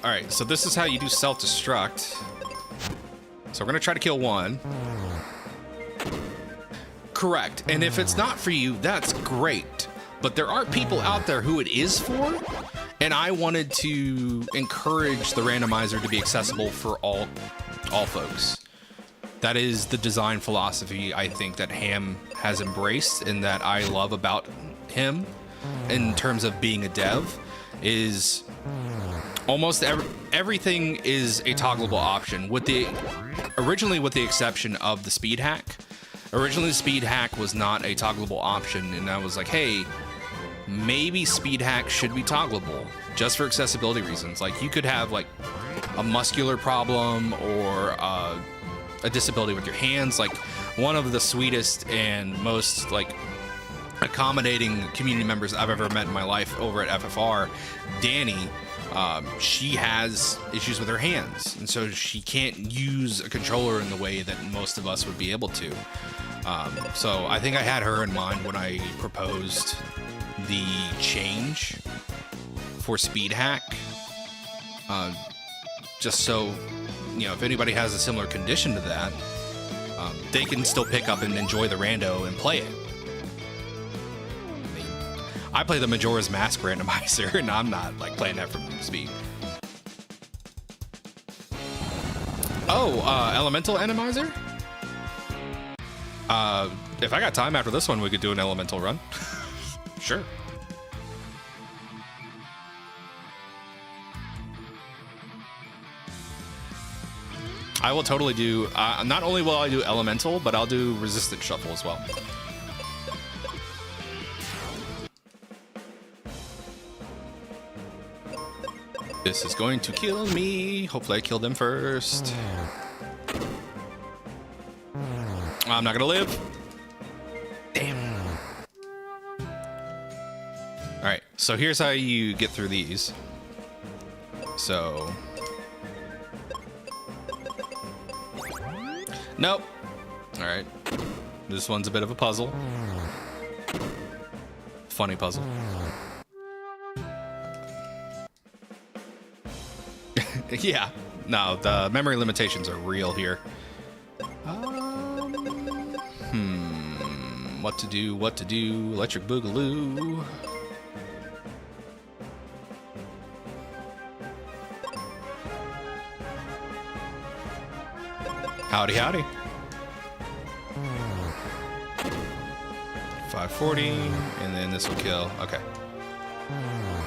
Speaker 1: Alright, so this is how you do self-destruct. So we're going to try to kill one. Correct. And if it's not for you, that's great. But there are people out there who it is for. And I wanted to encourage the randomizer to be accessible for all folks. That is the design philosophy I think that Ham has embraced and that I love about him in terms of being a dev is almost everything is a toggleable option originally with the exception of the speed hack. Originally the speed hack was not a toggleable option, and I was like, hey, maybe speed hack should be toggleable just for accessibility reasons. Like you could have like a muscular problem or a disability with your hands. Like one of the sweetest and most like accommodating community members I've ever met in my life over at FFR, Danny, she has issues with her hands, and so she can't use a controller in the way that most of us would be able to. So I think I had her in mind when I proposed the change for speed hack, just so if anybody has a similar condition to that, they can still pick up and enjoy the rando and play it. I mean, I play the Majora's Mask randomizer, and I'm not like playing that from speed. Oh, elemental randomizer. If I got time after this one, we could do an elemental run. Sure. I will totally do, not only will I do elemental, but I'll do resistant shuffle as well. This is going to kill me. Hopefully I kill them first. I'm not gonna live. Damn. All right, so here's how you get through these. So. Nope. All right. This one's a bit of a puzzle. Funny puzzle. Yeah. No, the memory limitations are real here. What to do, what to do. Electric Boogaloo. Howdy, howdy. 540, and then this will kill. Okay.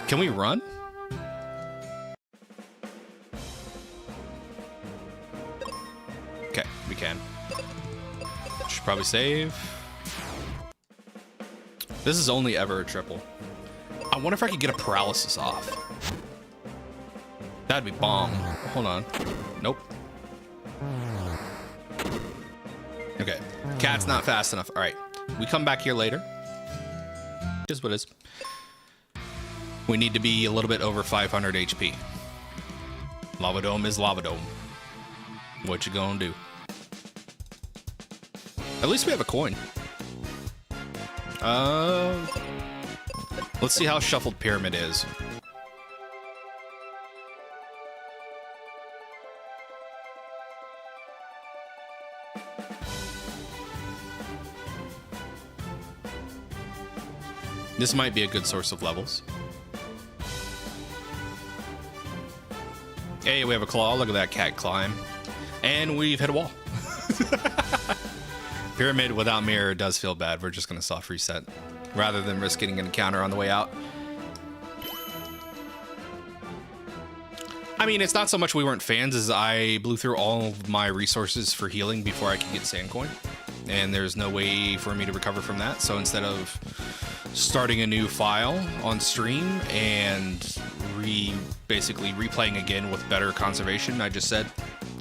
Speaker 1: Can we run? Okay, we can. Should probably save. This is only ever a triple. I wonder if I could get a paralysis off. That'd be bomb. Hold on. Nope. Okay. Cat's not fast enough. All right. We come back here later. Just what it is. We need to be a little bit over 500 HP. Lava Dome is Lava Dome. What you gonna do? At least we have a coin. Let's see how shuffled Pyramid is. This might be a good source of levels. Hey, we have a claw. Look at that cat climb. And we've hit a wall. Pyramid without mirror does feel bad. We're just going to soft reset rather than risk getting an encounter on the way out. I mean, it's not so much we weren't fans as I blew through all of my resources for healing before I could get Sandcoin. And there's no way for me to recover from that. So instead of starting a new file on stream and basically replaying again with better conservation, I just said,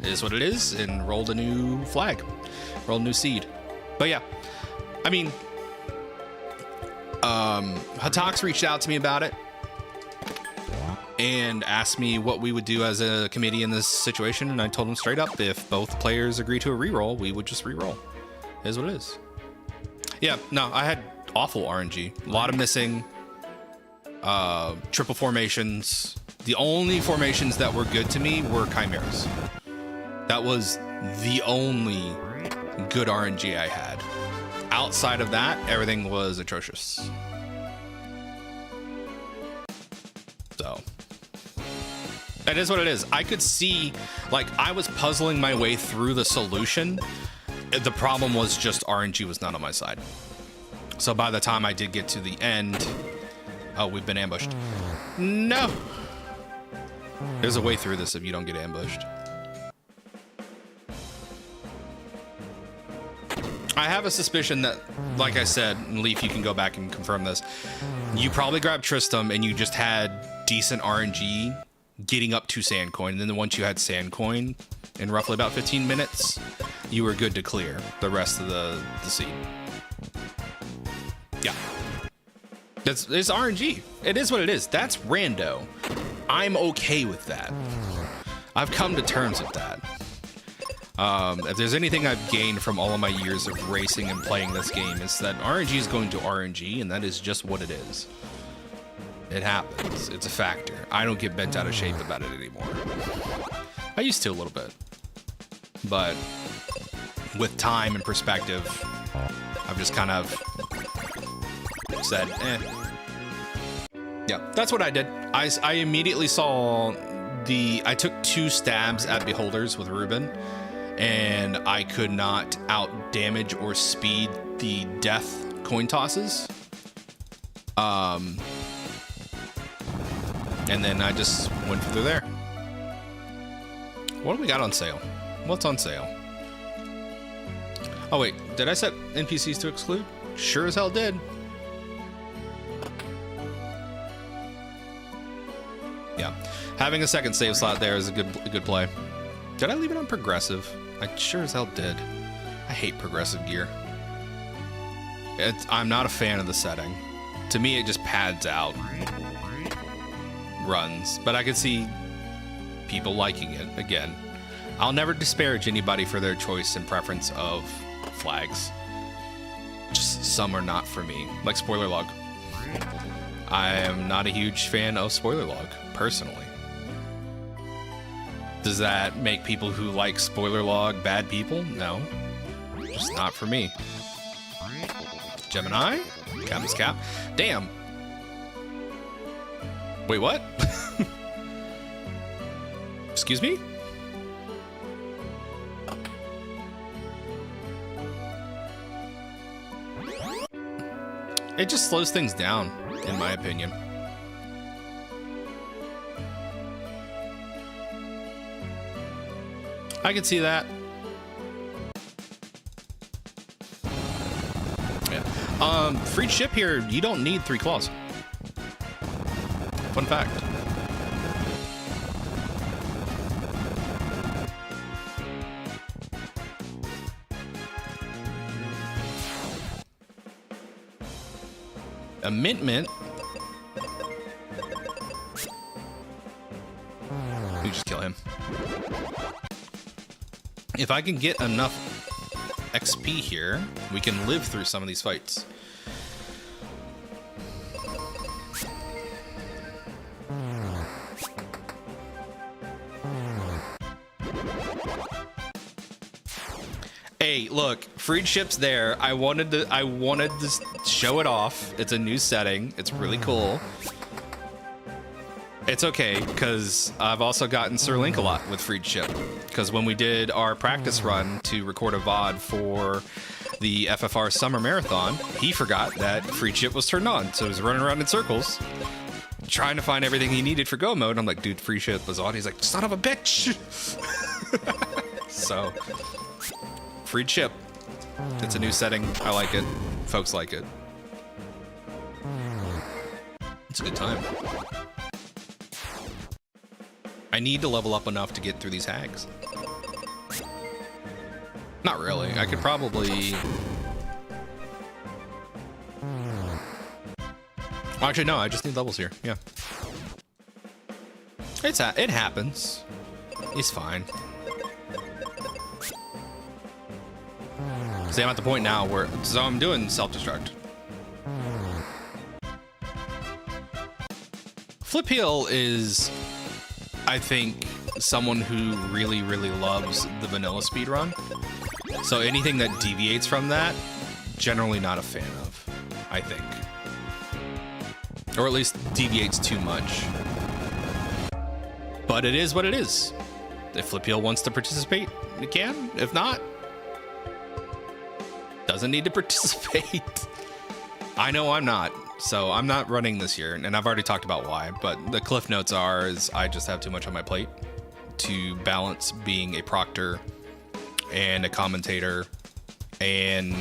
Speaker 1: it is what it is, and rolled a new flag, rolled a new seed. But yeah, I mean, Hatox reached out to me about it and asked me what we would do as a committee in this situation, and I told him straight up, if both players agree to a reroll, we would just reroll. It is what it is. Yeah, no, I had awful RNG. A lot of missing, triple formations. The only formations that were good to me were Chimeras. That was the only good RNG I had. Outside of that, everything was atrocious. So, that is what it is. I could see, like, I was puzzling my way through the solution. The problem was just RNG was not on my side. So by the time I did get to the end, oh, we've been ambushed. No. There's a way through this if you don't get ambushed. I have a suspicion that, like I said, and Leaf, you can go back and confirm this. You probably grabbed Tristram and you just had decent RNG getting up to Sandcoin. And then once you had Sandcoin in roughly about 15 minutes, you were good to clear the rest of the seed. Yeah. It's RNG. It is what it is. That's rando. I'm okay with that. I've come to terms with that. If there's anything I've gained from all of my years of racing and playing this game, is that RNG is going to RNG, and that is just what it is. It happens. It's a factor. I don't get bent out of shape about it anymore. I used to a little bit. But with time and perspective, I've just kind of said, eh. Yeah, that's what I did. I immediately saw I took 2 stabs at Beholders with Ruben, and I could not out damage or speed the death coin tosses. And then I just went through there. What do we got on sale? What's on sale? Oh wait, did I set NPCs to exclude? Sure as hell did. Yeah, having a second save slot there is a good play. Did I leave it on progressive? I sure as hell did. I hate progressive gear. I'm not a fan of the setting. To me, it just pads out runs, but I could see people liking it. Again, I'll never disparage anybody for their choice and preference of flags. Just some are not for me, like spoiler log. I am not a huge fan of spoiler log, personally. Does that make people who like spoiler log bad people? No, just not for me. Gemini? Captain's cap? Damn. Wait, what? Excuse me? It just slows things down, in my opinion. I can see that. Yeah. Free ship here, you don't need 3 claws. Fun fact. A mint. We just kill him. If I can get enough XP here, we can live through some of these fights. Hey, look, freed ship's there. I wanted to show it off. It's a new setting. It's really cool. It's okay, because I've also gotten Sir Link a lot with freed ship. Because when we did our practice run to record a VOD for the FFR Summer Marathon, he forgot that freed ship was turned on. So he was running around in circles, trying to find everything he needed for go mode. I'm like, dude, free ship was on. He's like, son of a bitch. So, freed ship. It's a new setting. I like it. Folks like it. It's a good time. I need to level up enough to get through these hags. Not really. I could probably... Actually, no. I just need levels here. Yeah. It happens. He's fine. See, I'm at the point now where... So I'm doing self-destruct. Flip Heel is... I think someone who really, really loves the vanilla speedrun. So anything that deviates from that, generally not a fan of, I think. Or at least deviates too much. But it is what it is. If Flip Heel wants to participate, it can. If not, doesn't need to participate. I know I'm not. So I'm not running this year, and I've already talked about why, but the cliff notes is I just have too much on my plate to balance being a proctor and a commentator and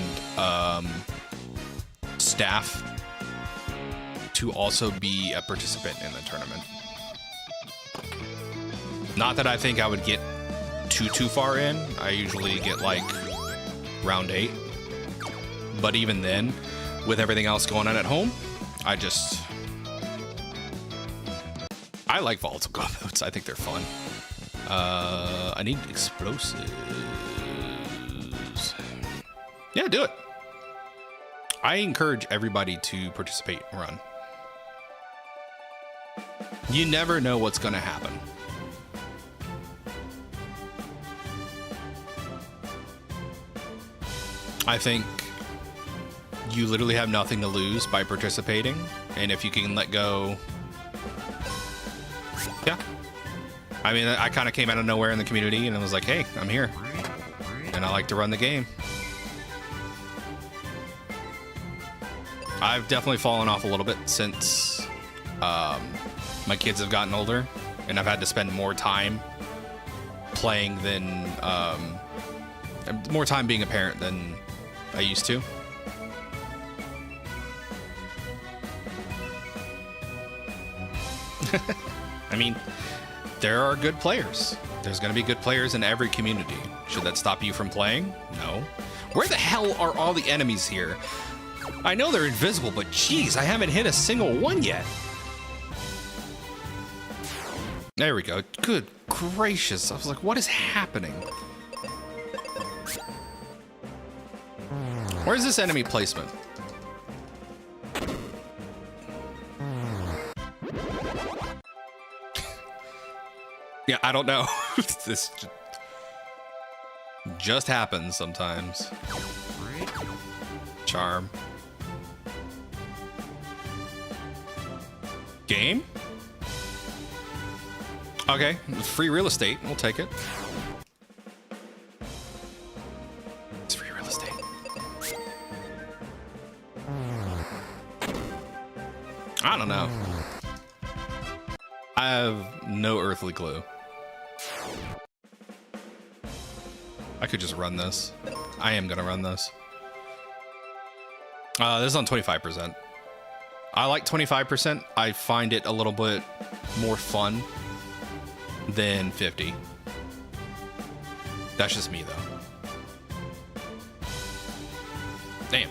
Speaker 1: staff to also be a participant in the tournament. Not that I think I would get too far in. I usually get like round 8, but even then, with everything else going on at home, I like volatile go modes. I think they're fun. I need explosives. Yeah, do it. I encourage everybody to participate and run. You never know what's going to happen. I think you literally have nothing to lose by participating, and if you can let go, yeah. I mean, I kind of came out of nowhere in the community and I was like, hey, I'm here and I like to run the game. I've definitely fallen off a little bit since my kids have gotten older and I've had to spend more time playing than more time being a parent than I used to. I mean, there are good players. There's going to be good players in every community. Should that stop you from playing? No. Where the hell are all the enemies here? I know they're invisible, but geez, I haven't hit a single one yet. There we go. Good gracious. I was like, what is happening? Where's this enemy placement? Yeah, I don't know. This just happens sometimes. Charm. Game? Okay, free real estate. We'll take it. It's free real estate. I don't know. I have no earthly clue. I could just run this. I am gonna run this. This is on 25%. I like 25%. I find it a little bit more fun than 50. That's just me though. Damn.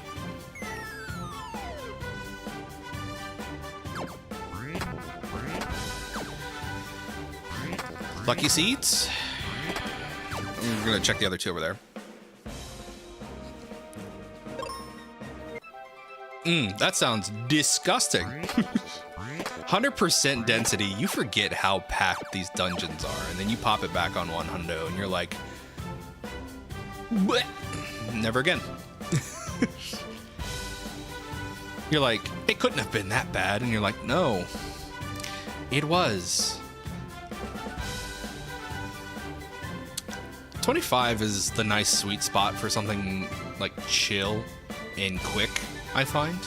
Speaker 1: Lucky seeds. I'm gonna check the other two over there. That sounds disgusting. 100% density. You forget how packed these dungeons are, and then you pop it back on one hundo, and you're like, bleh, never again. You're like, it couldn't have been that bad, and you're like, no, it was. 25 is the nice sweet spot for something like chill and quick, I find.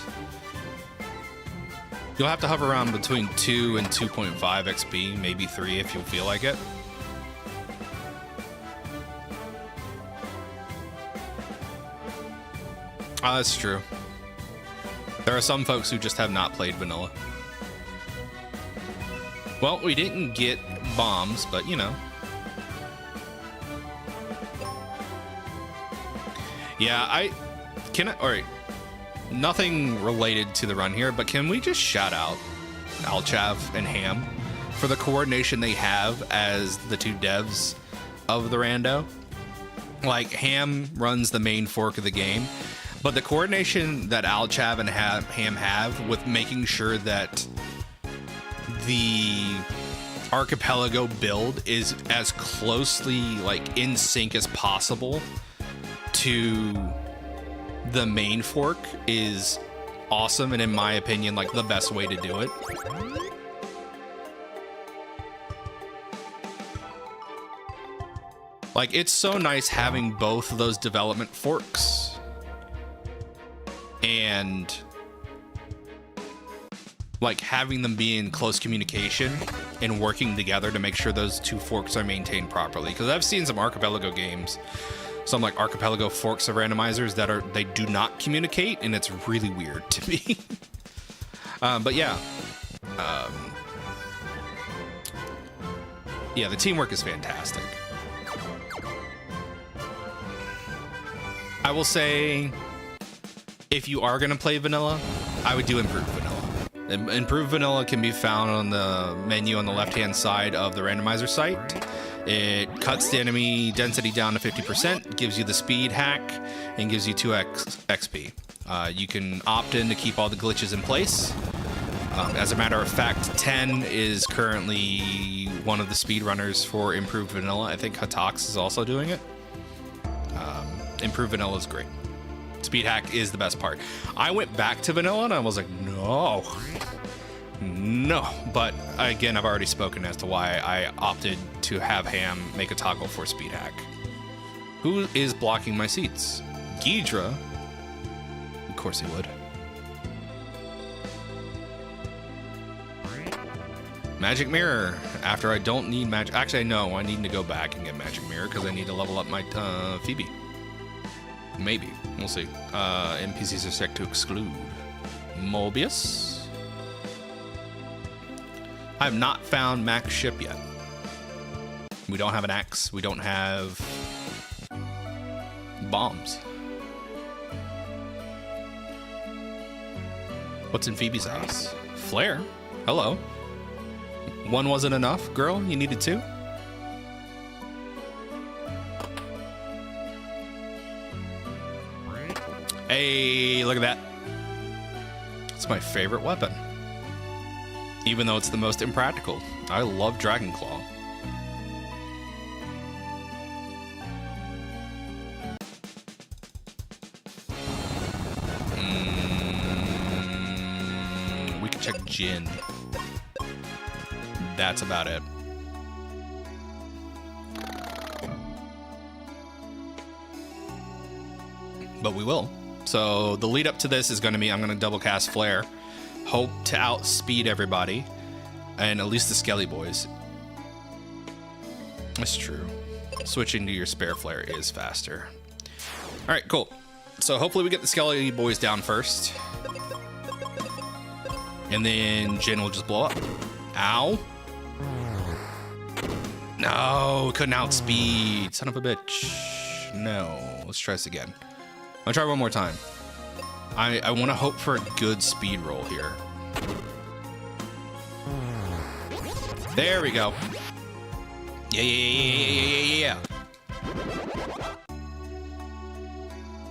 Speaker 1: You'll have to hover around between 2 and 2.5 XP, maybe 3 if you feel like it. Oh, that's true. There are some folks who just have not played vanilla. Well, we didn't get bombs, but you know. Yeah, alright. Nothing related to the run here, but can we just shout out Alchav and Ham for the coordination they have as the two devs of the rando? Like, Ham runs the main fork of the game, but the coordination that Alchav and Ham have with making sure that the archipelago build is as closely like in sync as possible to the main fork is awesome, and in my opinion, like the best way to do it. Like, it's so nice having both of those development forks and like having them be in close communication and working together to make sure those two forks are maintained properly. Because I've seen some archipelago games, some like archipelago forks of randomizers that they do not communicate, and it's really weird to me. But yeah, yeah, the teamwork is fantastic. I will say, if you are going to play vanilla, I would do improved vanilla. Improved vanilla can be found on the menu on the left-hand side of the randomizer site. It cuts the enemy density down to 50%, gives you the speed hack, and gives you 2x XP. You can opt in to keep all the glitches in place. As a matter of fact, 10 is currently one of the speedrunners for improved vanilla. I think Hatox is also doing it. Improved vanilla is great. Speed hack is the best part. I went back to vanilla and I was like, no. But again, I've already spoken as to why I opted to have Ham make a toggle for speed hack. Who is blocking my seats? Ghidra. Of course he would. Magic Mirror. After I don't need magic. Actually, no, I need to go back and get Magic Mirror because I need to level up my Phoebe. Maybe. We'll see. NPCs are set to exclude. Mobius. I have not found Mac's ship yet. We don't have an axe. We don't have bombs. What's in Phoebe's house? Flare. Hello. One wasn't enough, girl? You needed two? Hey, look at that. It's my favorite weapon. Even though it's the most impractical. I love Dragon Claw. We can check Jin. That's about it. But we will. So the lead up to this is going to be, I'm going to double cast Flare. Hope to outspeed everybody. And at least the Skelly boys. That's true. Switching to your spare Flare is faster. Alright, cool. So hopefully we get the Skelly boys down first. And then Jin will just blow up. Ow. No, couldn't outspeed. Son of a bitch. No. Let's try this again. I'll try one more time. I want to hope for a good speed roll here. There we go. Yeah.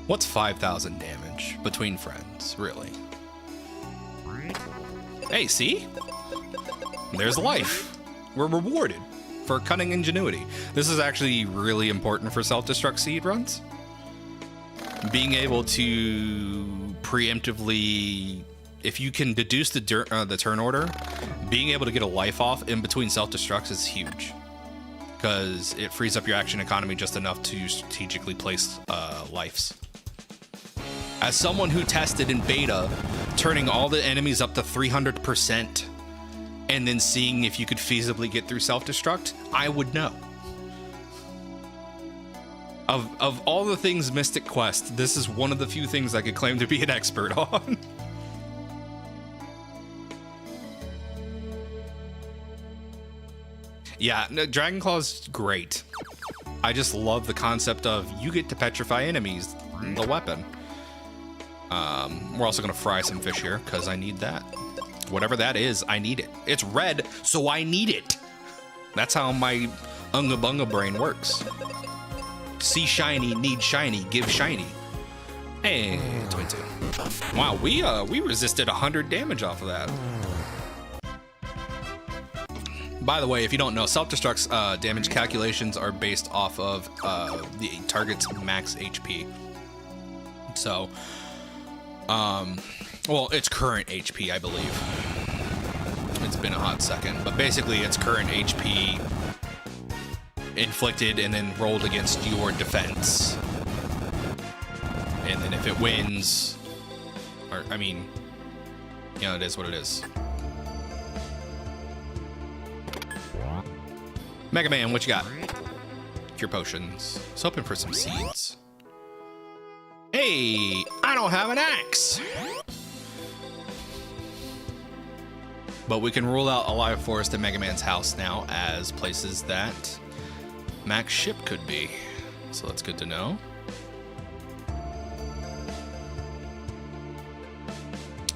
Speaker 1: What's 5,000 damage between friends, really? Hey, see? There's life. We're rewarded for cunning ingenuity. This is actually really important for self-destruct seed runs. Being able to preemptively, if you can deduce the turn order, being able to get a life off in between self-destructs is huge. Because it frees up your action economy just enough to strategically place lives. As someone who tested in beta, turning all the enemies up to 300%, and then seeing if you could feasibly get through self-destruct, I would know. Of all the things Mystic Quest, this is one of the few things I could claim to be an expert on. Yeah, no, Dragon Claw's great. I just love the concept of you get to petrify enemies, the weapon. We're also gonna fry some fish here because I need that. Whatever that is, I need it. It's red, so I need it. That's how my Unga Bunga brain works. See shiny, need shiny, give shiny. Hey, 22. Wow, we resisted 100 damage off of that. By the way, if you don't know, self-destruct's damage calculations are based off of the target's max HP. So, well, it's current HP, I believe. It's been a hot second, but basically it's current HP inflicted and then rolled against your defense. And then if it wins, or, I mean, you know, it is what it is. Mega Man, what you got? Cure potions. Just hoping for some seeds. Hey, I don't have an axe. But we can rule out Alive Forest and Mega Man's house now as places that Mac's ship could be. So that's good to know.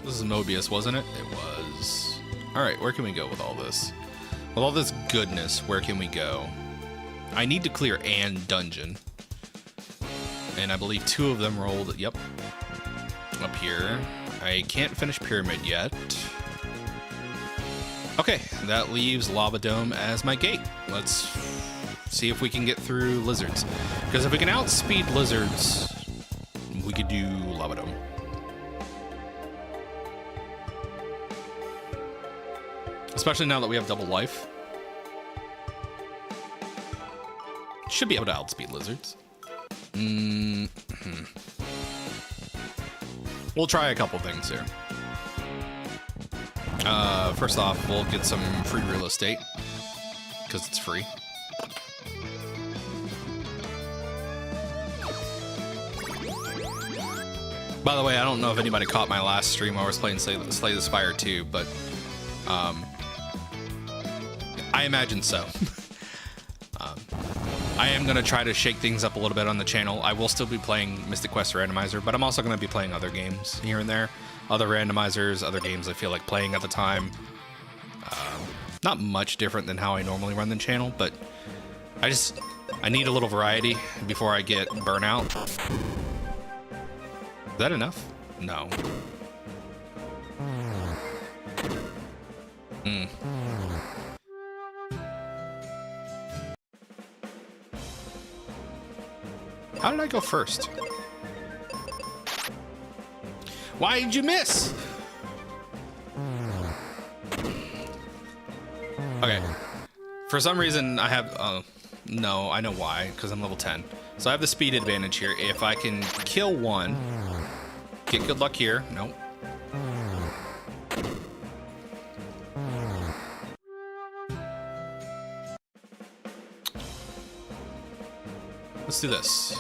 Speaker 1: This is Mobius, wasn't it? It was. All right, where can we go with all this? With all this goodness, where can we go? I need to clear an dungeon. And I believe 2 of them rolled, yep, up here. I can't finish Pyramid yet. Okay, that leaves Lava Dome as my gate. Let's see if we can get through lizards. Because if we can outspeed lizards, we could do Lava Dome. Especially now that we have double life. Should be able to outspeed lizards. We'll try a couple things here. First off, we'll get some free real estate because it's free. By the way, I don't know if anybody caught my last stream where I was playing Slay the Spire 2, but I imagine so. I am going to try to shake things up a little bit on the channel. I will still be playing Mystic Quest Randomizer, but I'm also going to be playing other games here and there. Other randomizers, other games I feel like playing at the time. Not much different than how I normally run the channel, but I need a little variety before I get burnout. Is that enough? No. How did I go first? Why did you miss? Okay. For some reason, I have... no, I know why, because I'm level 10. So I have the speed advantage here. If I can kill one... Get good luck here. Nope. Let's do this.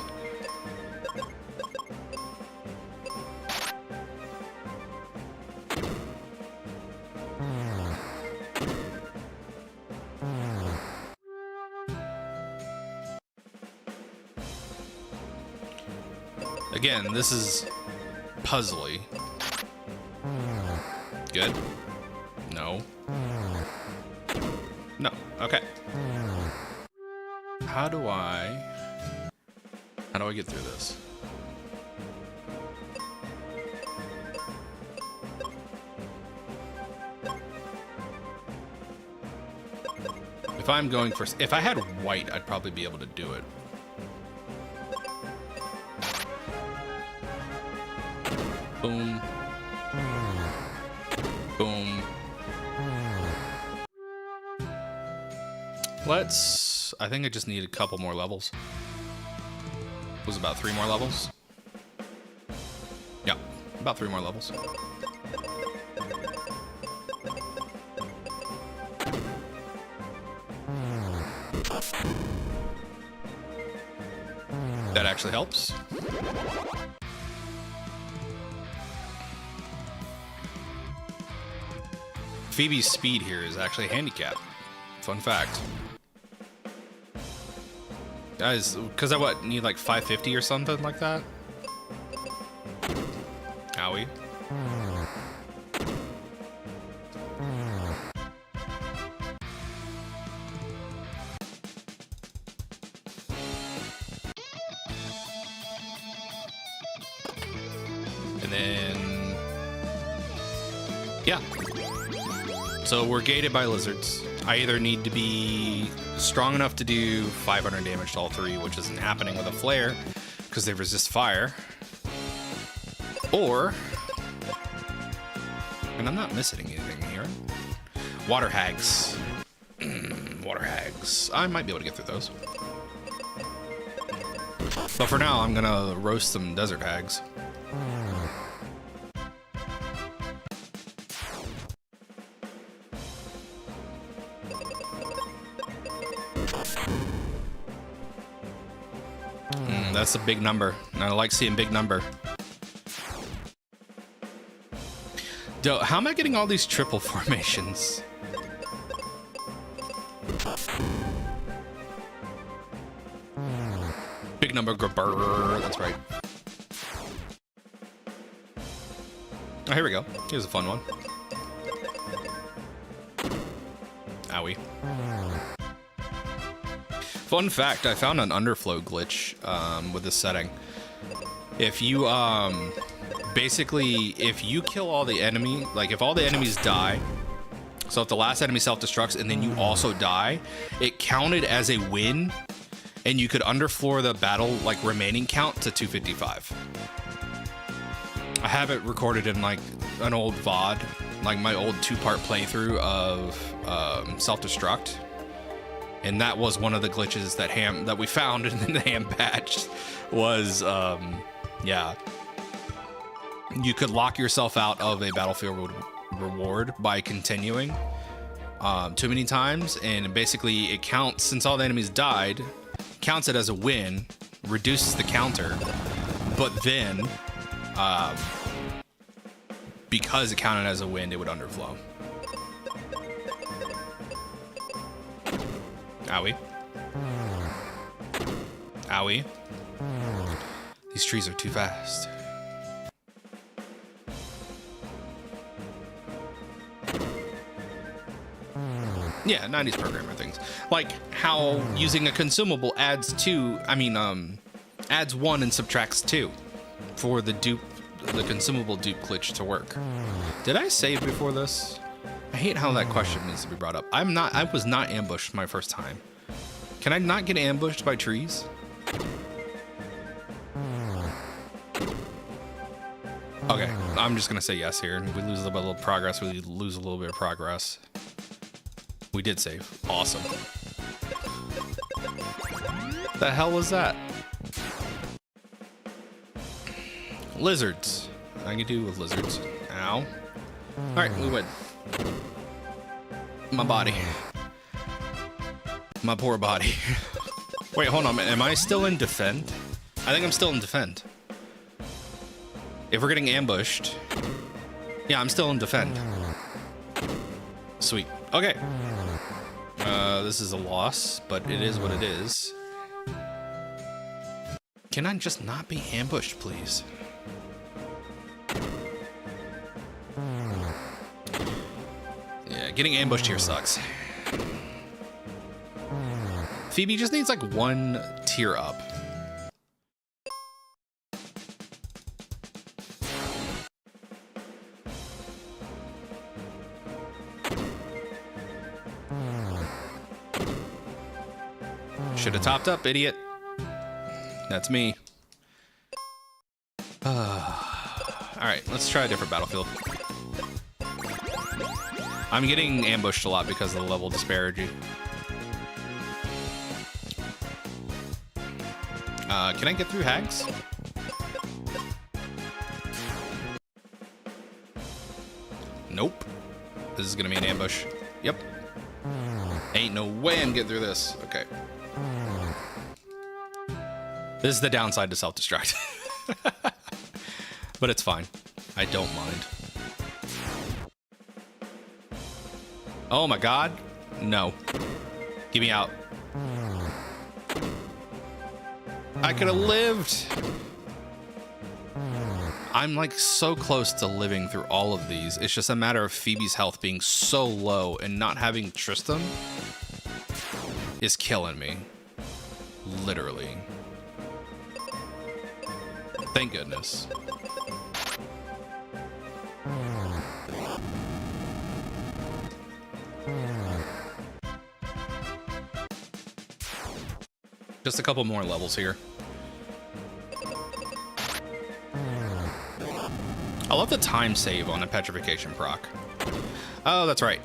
Speaker 1: Again, this is puzzly. Good. No. No. Okay. How do I get through this? If I'm going for... If I had white, I'd probably be able to do it. Boom. Boom. Let's... I think I just need a couple more levels. It was about 3 more levels. Yeah, about 3 more levels. That actually helps. Phoebe's speed here is actually a handicap. Fun fact. Guys, because I need like 550 or something like that? Owie. And then... yeah. So we're gated by lizards. I either need to be strong enough to do 500 damage to all 3, which isn't happening with a flare because they resist fire, or, and I'm not missing anything here, water hags. Water hags. I might be able to get through those. But for now, I'm gonna roast some desert hags. That's a big number, and I like seeing big number. How am I getting all these triple formations? Big number, grabber, that's right. Oh, here we go. Here's a fun one. Owie. Fun fact, I found an underflow glitch with this setting. If you, basically, if you kill all the enemy, like if all the enemies die, so if the last enemy self-destructs and then you also die, it counted as a win, and you could underfloor the battle, like, remaining count to 255. I have it recorded in, like, an old VOD, like my old 2-part playthrough of self-destruct. And that was one of the glitches that we found in the ham patch was, yeah. You could lock yourself out of a battlefield reward by continuing too many times, and basically it counts, since all the enemies died, counts it as a win, reduces the counter, but then because it counted as a win, it would underflow. Owie. Owie. These trees are too fast. Yeah, 90s programmer things. Like how using a consumable adds 1 and subtracts 2 for the consumable dupe glitch to work. Did I save before this? I hate how that question needs to be brought up. I was not ambushed my first time. Can I not get ambushed by trees? Okay, I'm just gonna say yes here. We lose a little bit of progress. We lose a little bit of progress. We did save. Awesome. The hell was that? Lizards. I can do with lizards. Ow. All right, we win. My body. My poor body. Wait, hold on. Am I still in defend? I think I'm still in defend. If we're getting ambushed. Yeah, I'm still in defend. Sweet. Okay. This is a loss, but it is what it is. Can I just not be ambushed, please? Yeah, getting ambushed here sucks. Phoebe just needs like 1 tier up. Should have topped up, idiot. That's me. Alright, let's try a different battlefield. I'm getting ambushed a lot because of the level disparity. Can I get through hags? Nope. This is gonna be an ambush. Yep. Ain't no way I'm getting through this. Okay. This is the downside to self-destruct. But it's fine. I don't mind. Oh my god. No. Get me out. I could have lived. I'm like so close to living through all of these. It's just a matter of Phoebe's health being so low, and not having Tristan is killing me. Literally. Thank goodness. Just a couple more levels here. I love the time save on a petrification proc. Oh, that's right.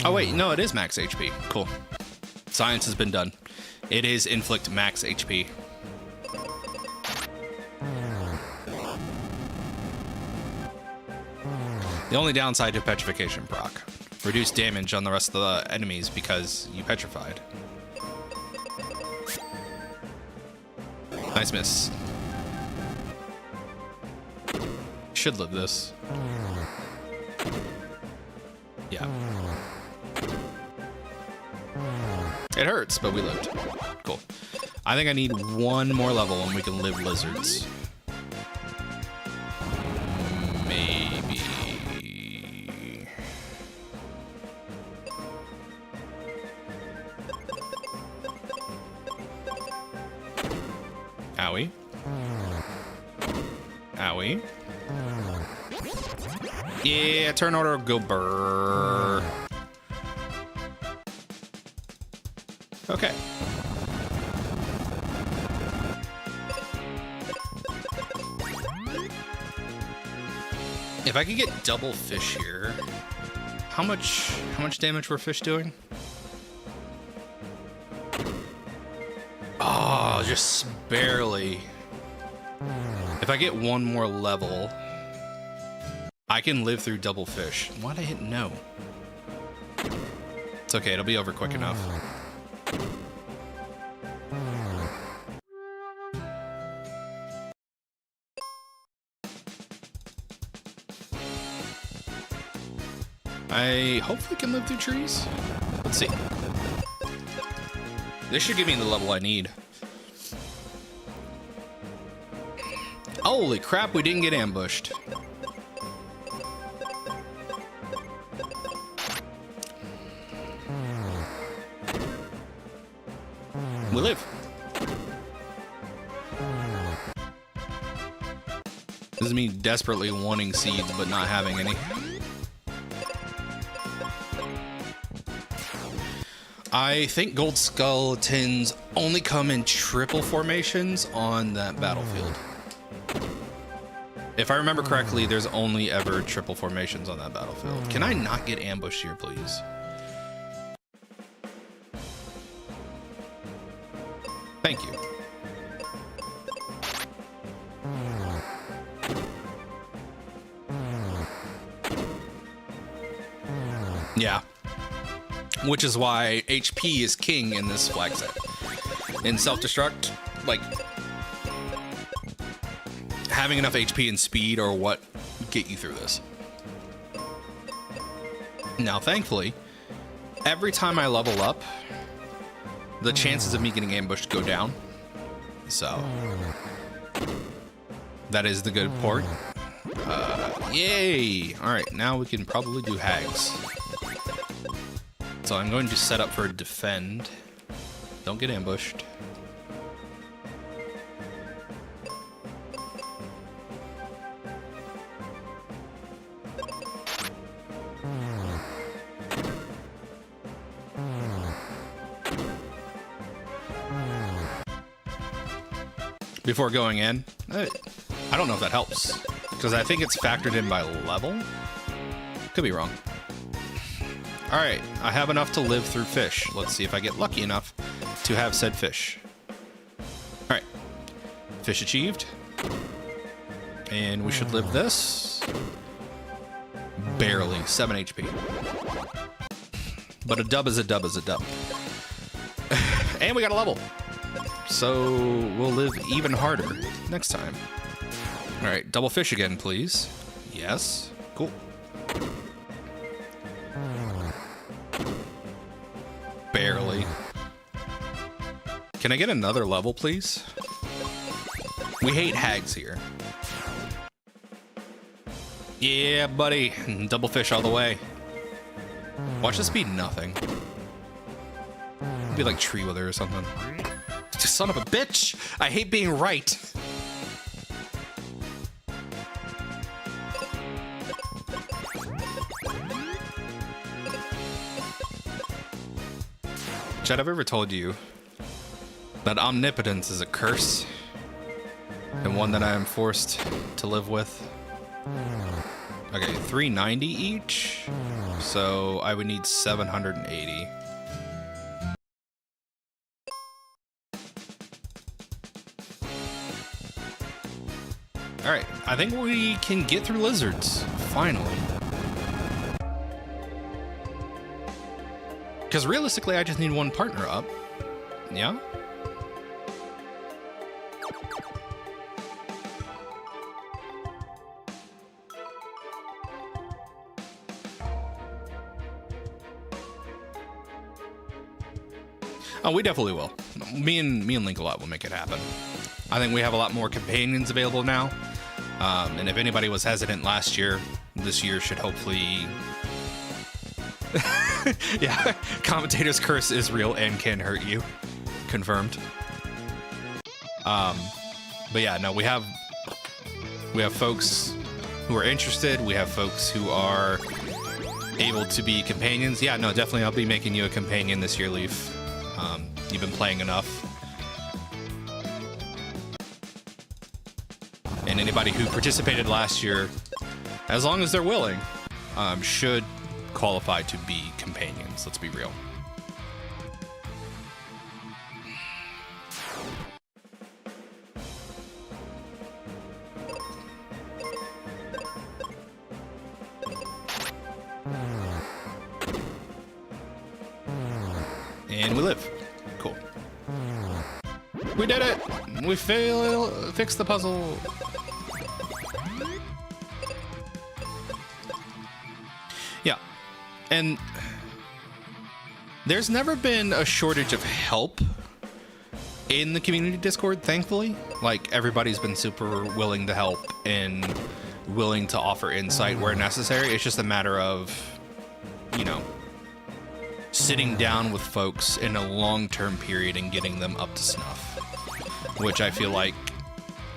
Speaker 1: Oh wait, no, it is max HP. Cool. Science has been done. It is inflict max HP. The only downside to petrification proc: reduce damage on the rest of the enemies because you petrified. Nice miss. Should live this. Yeah. It hurts, but we lived. Cool. I think I need 1 more level and we can live lizards. Maybe. Owie. Owie. Yeah, turn order, go burr. Okay. If I could get double fish here, how much damage were fish doing? Oh, just barely. If I get 1 more level, I can live through double fish. Why'd I hit no? It's okay, it'll be over quick enough. I hopefully can live through trees. Let's see. This should give me the level I need. Holy crap, we didn't get ambushed. We live. This is me desperately wanting seeds but not having any. I think gold skeletons only come in triple formations on that battlefield. If I remember correctly, there's only ever triple formations on that battlefield. Can I not get ambushed here, please? Thank you. Yeah. Which is why HP is king in this flag set. In self-destruct, like, having enough HP and speed are what get you through this. Now, thankfully, every time I level up, the chances of me getting ambushed go down. So, that is the good part. Yay! Alright, now we can probably do hags. So I'm going to set up for defend. Don't get ambushed. Before going in, I don't know if that helps, because I think it's factored in by level. Could be wrong. All right, I have enough to live through fish. Let's see if I get lucky enough to have said fish. All right, fish achieved. And we should live this. Barely, 7 HP. But a dub is a dub is a dub. And we got a level. So we'll live even harder next time. All right, double fish again, please. Yes, cool. Barely. Can I get another level, please? We hate hags here. Yeah, buddy. Double fish all the way. Watch this be nothing. It'd be like tree wither or something. Son of a bitch! I hate being right. Chad, I've ever told you that omnipotence is a curse and one that I am forced to live with. Okay, 390 each, so I would need 780. All right, I think we can get through lizards, finally. Because realistically, I just need one partner up. Yeah? Oh, we definitely will. Me and Link-a-Lot will make it happen. I think we have a lot more companions available now. And if anybody was hesitant last year, this year should hopefully... Yeah, commentator's curse is real and can hurt you. Confirmed. But yeah, no, we have folks who are interested. We have folks who are able to be companions. Yeah, no, definitely I'll be making you a companion this year, Leaf. You've been playing enough. And anybody who participated last year, as long as they're willing, should qualify to be companions. Let's be real. And we live. Cool. We did it! We fixed the puzzle. Yeah. And there's never been a shortage of help in the community Discord, thankfully. Like, everybody's been super willing to help and willing to offer insight where necessary. It's just a matter of, you know, sitting down with folks in a long-term period and getting them up to snuff, which I feel like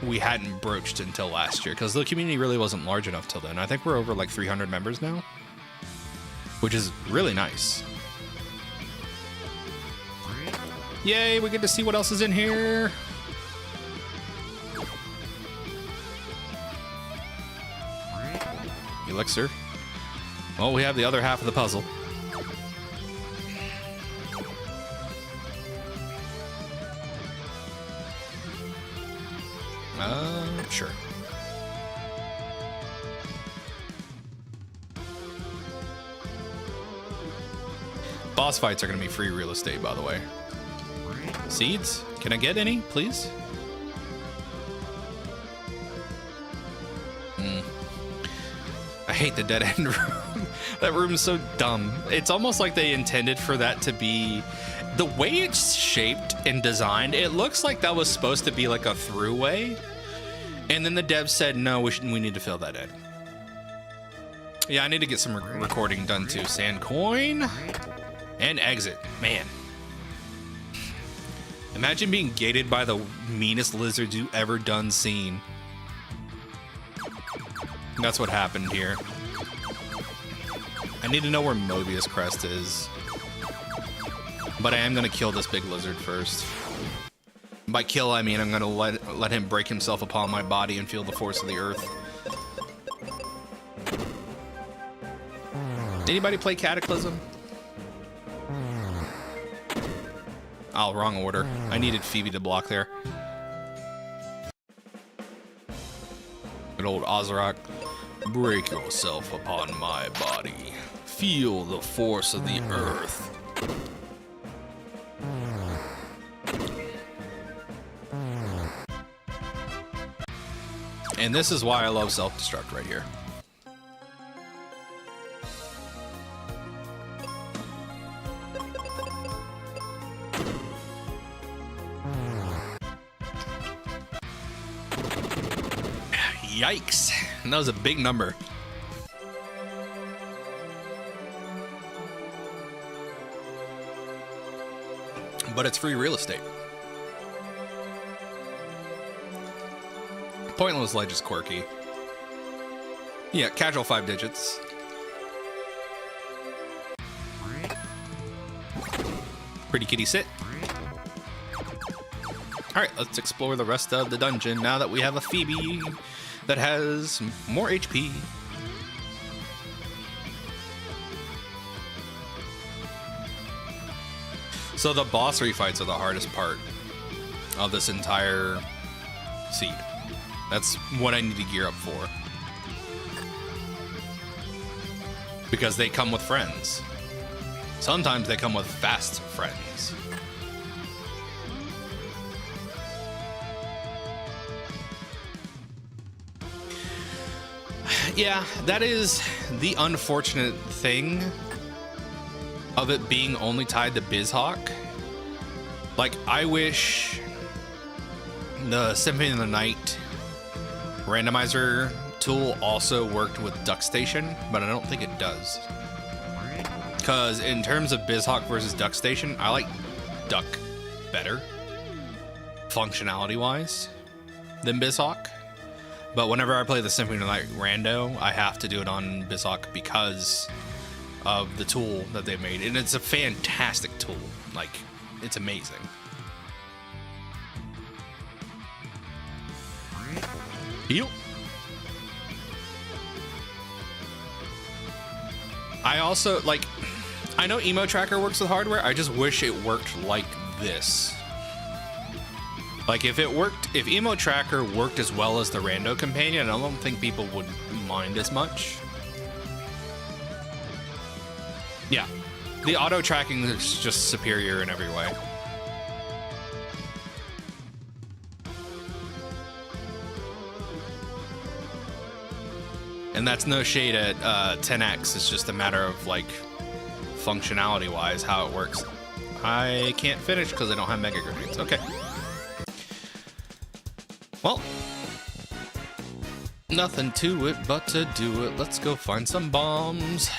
Speaker 1: we hadn't broached until last year, because the community really wasn't large enough till then. I think we're over like 300 members now, which is really nice. Yay, we get to see what else is in here. Elixir. Well, we have the other half of the puzzle. Sure. Boss fights are going to be free real estate, by the way. Seeds? Can I get any, please? I hate the dead end room. That room is so dumb. It's almost like they intended for that to be... The way it's shaped and designed, it looks like that was supposed to be like a throughway. And then the devs said, no, we need to fill that in. Yeah, I need to get some recording done too. Sand coin and exit. Man. Imagine being gated by the meanest lizards you ever done seen. That's what happened here. I need to know where Mobius Crest is. But I am going to kill this big lizard first. By kill, I mean I'm going to let him break himself upon my body and feel the force of the earth. Anybody play Cataclysm? Oh, wrong order. I needed Phoebe to block there. Good old Ozarok. Break yourself upon my body. Feel the force of the earth. And this is why I love self-destruct right here. Yikes. That was a big number. But it's free real estate. Pointless Ledge is quirky. Yeah, casual 5 digits. Pretty kitty sit. Alright, let's explore the rest of the dungeon now that we have a Phoebe that has more HP. So the boss refights are the hardest part of this entire seed. That's what I need to gear up for. Because they come with friends. Sometimes they come with fast friends. Yeah, that is the unfortunate thing of it being only tied to BizHawk. Like, I wish the Symphony of the Night randomizer tool also worked with DuckStation, but I don't think it does. Because in terms of BizHawk versus DuckStation, I like Duck better, functionality-wise, than BizHawk. But whenever I play the Symphony of the Night rando, I have to do it on BizHawk because of the tool that they made. And it's a fantastic tool. Like, it's amazing. Heal. I also, like, I know Emo Tracker works with hardware. I just wish it worked like this. Like, if Emo Tracker worked as well as the Rando Companion, I don't think people would mind as much. Yeah, The auto tracking is just superior in every way. And that's no shade at 10x. It's just a matter of like functionality wise how it works. I can't finish because I don't have mega grenades. Okay. Well, nothing to it but to do it. Let's go find some bombs.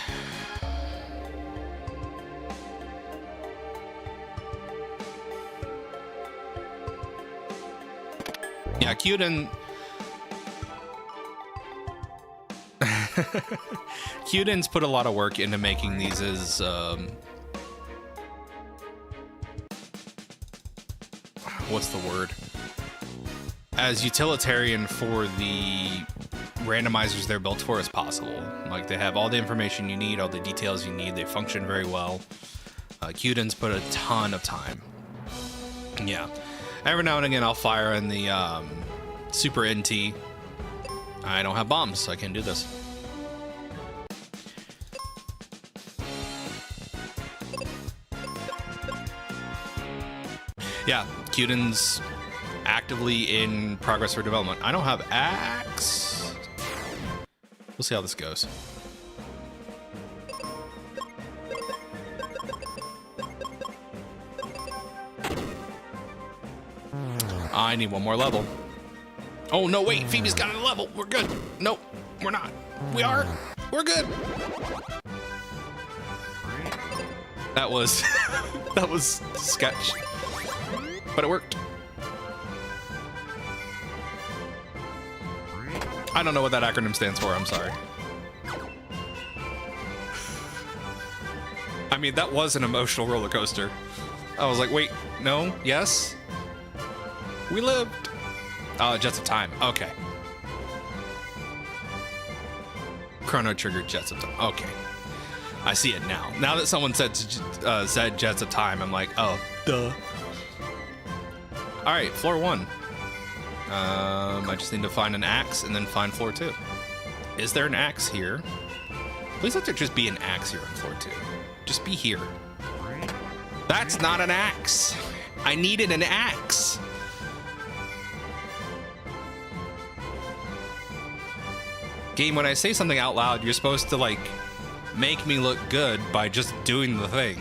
Speaker 1: Yeah, Qden. Qden's put a lot of work into making these as what's the word? As utilitarian for the randomizers they're built for as possible. Like, they have all the information you need, all the details you need. They function very well. Qden's put a ton of time. Yeah. Every now and again, I'll fire in the Super NT. I don't have bombs, so I can't do this. Yeah, Qden's actively in progress for development. I don't have axe. We'll see how this goes. I need one more level. Oh, no, wait. Phoebe's got a level. We're good. Nope, we're not. We are. We're good. That was... that was sketch. But it worked. I don't know what that acronym stands for. I'm sorry. I mean, that was an emotional roller coaster. I was like, wait, no, yes. We lived. Jets of Time. Okay. Chrono Trigger Jets of Time. Okay. I see it now. Now that someone said Jets of Time, I'm like, oh, duh. All right, floor 1. I just need to find an axe and then find floor 2. Is there an axe here? Please let there just be an axe here on floor 2. Just be here. That's not an axe. I needed an axe. Game, when I say something out loud, you're supposed to, like, make me look good by just doing the thing.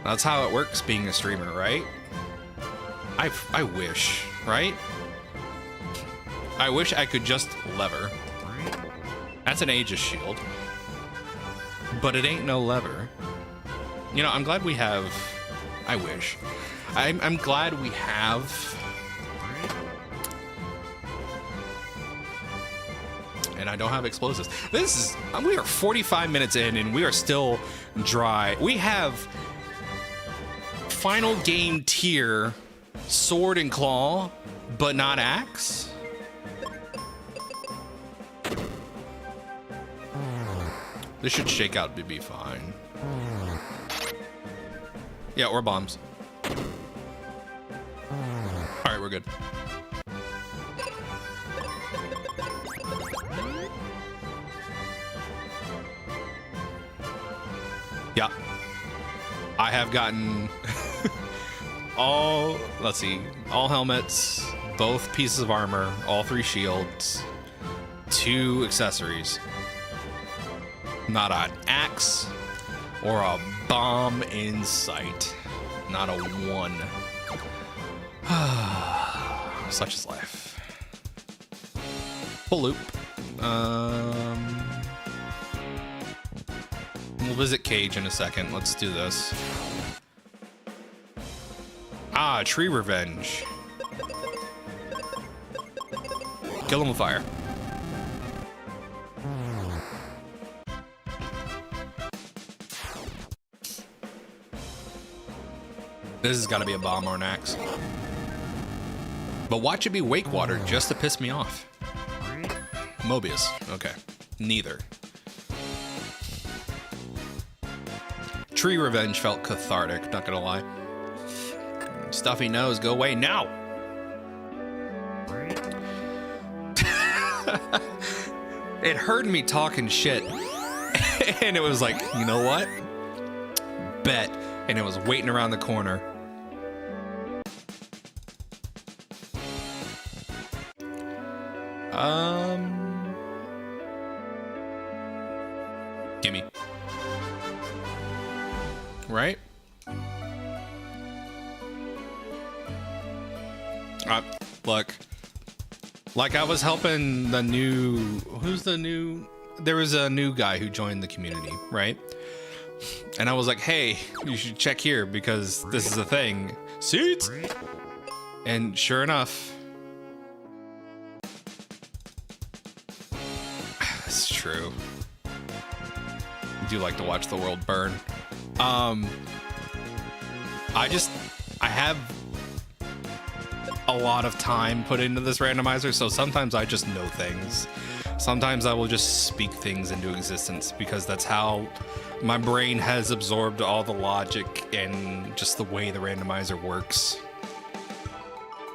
Speaker 1: That's how it works being a streamer, right? I wish, right? I wish I could just lever. That's an Aegis shield. But it ain't no lever. You know, I'm glad we have... I wish. I'm glad we have... And I don't have explosives. This is... We are 45 minutes in and we are still dry. We have final game tier sword and claw, but not axe. This should shake out to be fine. Yeah, or bombs. All right, we're good. Yeah. I have gotten all, let's see, all helmets, both pieces of armor, all 3 shields, 2 accessories. Not an axe or a bomb in sight. Not a one. Such is life. Full loop. We'll visit Cage in a second. Let's do this. Ah, tree revenge. Kill him with fire. This has got to be a bomb or an axe. But watch it be Wake Water just to piss me off. Mobius. Okay. Neither. Tree Revenge felt cathartic, not gonna lie. Stuffy nose, go away now! It heard me talking shit. And it was like, you know what? bet, and it was waiting around the corner. Gimme. Right? Look. Like I was helping the new... Who's the new... There was a new guy who joined the community, right? And I was like, hey, you should check here because this is a thing. Seeds? And sure enough... It's true. I do like to watch the world burn. I have a lot of time put into this randomizer, so sometimes I just know things. Sometimes I will just speak things into existence because that's how my brain has absorbed all the logic and just the way the randomizer works.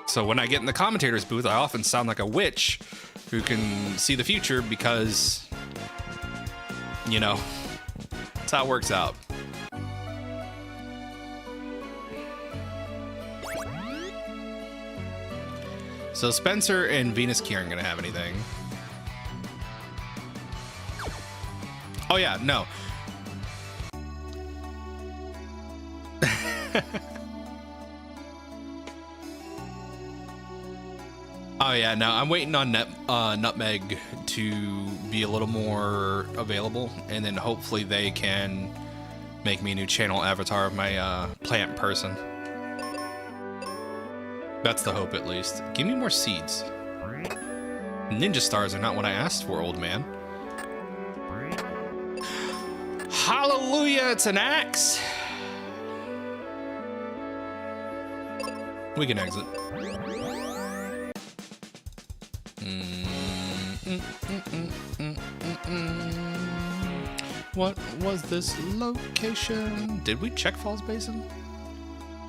Speaker 1: So when I get in the commentator's booth, I often sound like a witch who can see the future because, you know, that's how it works out. So Spencer and Venus Key aren't gonna have anything. Oh yeah, no. Oh yeah, no, I'm waiting on Nutmeg to be a little more available, and then hopefully they can make me a new channel avatar of my plant person. That's the hope, at least. Give me more seeds. Ninja stars are not what I asked for, old man. Hallelujah, it's an axe! We can exit. What was this location? Did we check Falls Basin?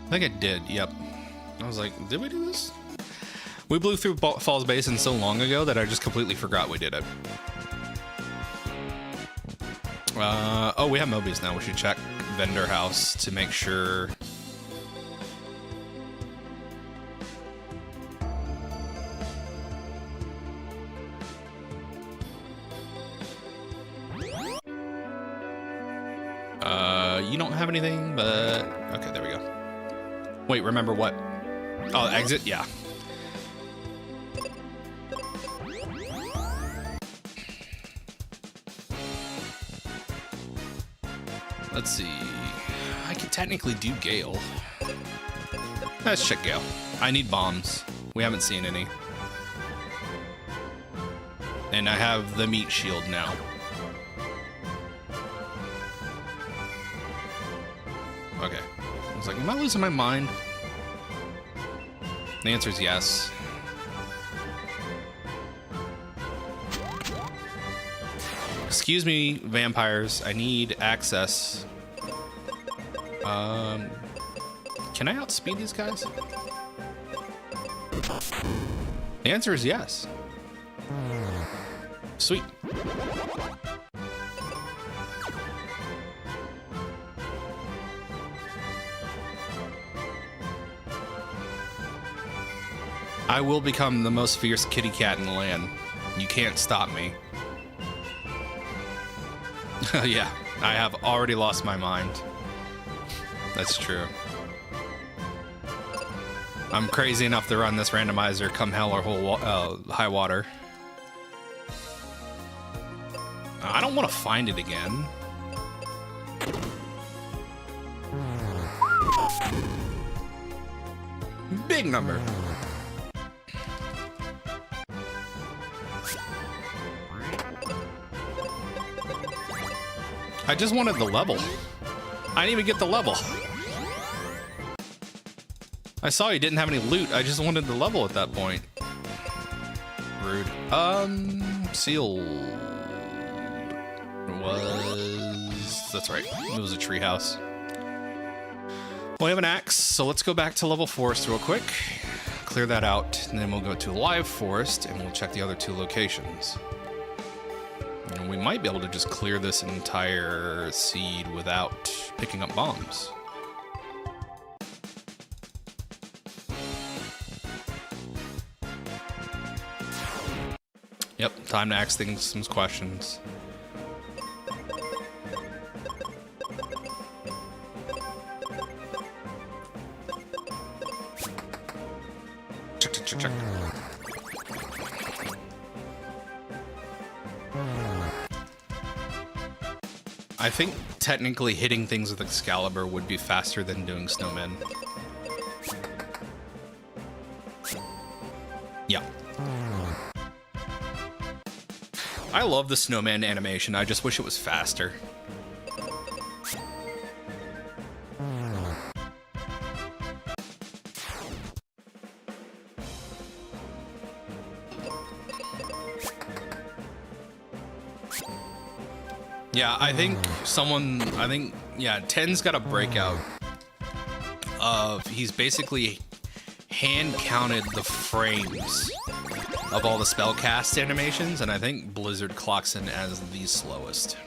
Speaker 1: I think I did, yep. I was like, did we do this? We blew through Falls Basin so long ago that I just completely forgot we did it. Oh, we have Mobius now. We should check Vendor House to make sure. You don't have anything, but okay, there we go. Wait, remember what? Oh, exit? Yeah. Let's see. I could technically do Gale. Let's check Gale. I need bombs. We haven't seen any. And I have the meat shield now. Okay. I was like, am I losing my mind? The answer is yes. Excuse me, vampires. I need access. Can I outspeed these guys? The answer is yes. Sweet. I will become the most fierce kitty cat in the land. You can't stop me. Yeah, I have already lost my mind. That's true. I'm crazy enough to run this randomizer come hell or high water. I don't want to find it again. Big number. I just wanted the level. I didn't even get the level. I saw you didn't have any loot. I just wanted the level at that point. Rude. Seal was... That's right. It was a treehouse. Well, we have an axe, so let's go back to level forest real quick. Clear that out, and then we'll go to live forest, and we'll check the other two locations. And we might be able to just clear this entire seed without picking up bombs. Yep, time to ask things some questions. Check. I think technically hitting things with Excalibur would be faster than doing snowmen. Yeah. I love the snowman animation. I just wish it was faster. Yeah, I think yeah, Ten's got a breakout of, he's basically hand counted the frames of all the spellcast animations, and I think Blizzard clocks in as the slowest.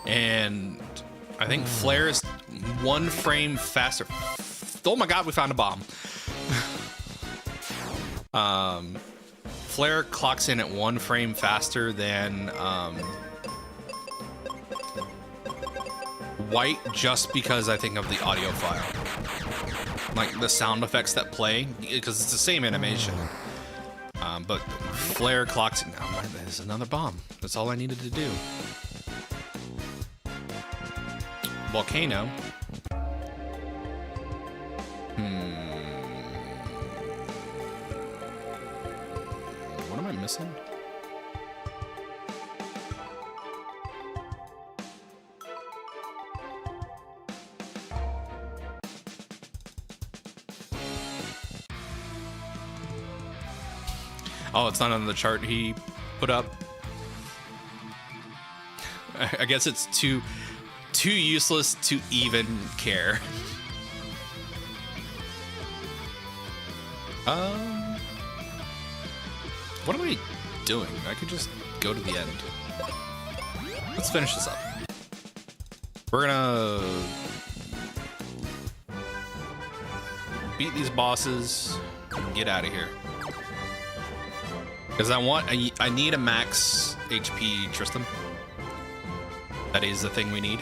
Speaker 1: And I think Flare is 1 frame faster. Oh my god, we found a bomb. Flare clocks in at 1 frame faster than White, just because I think of the audio file, like the sound effects that play, because it's the same animation. But Flare clocks in. Oh, there's another bomb. That's all I needed to do. Volcano. What am I missing? Oh, it's not on the chart he put up. I guess it's too useless to even care. What am I doing? I could just go to the end. Let's finish this up. We're gonna beat these bosses and get out of here. Because I need a max HP Tristram. That is the thing we need.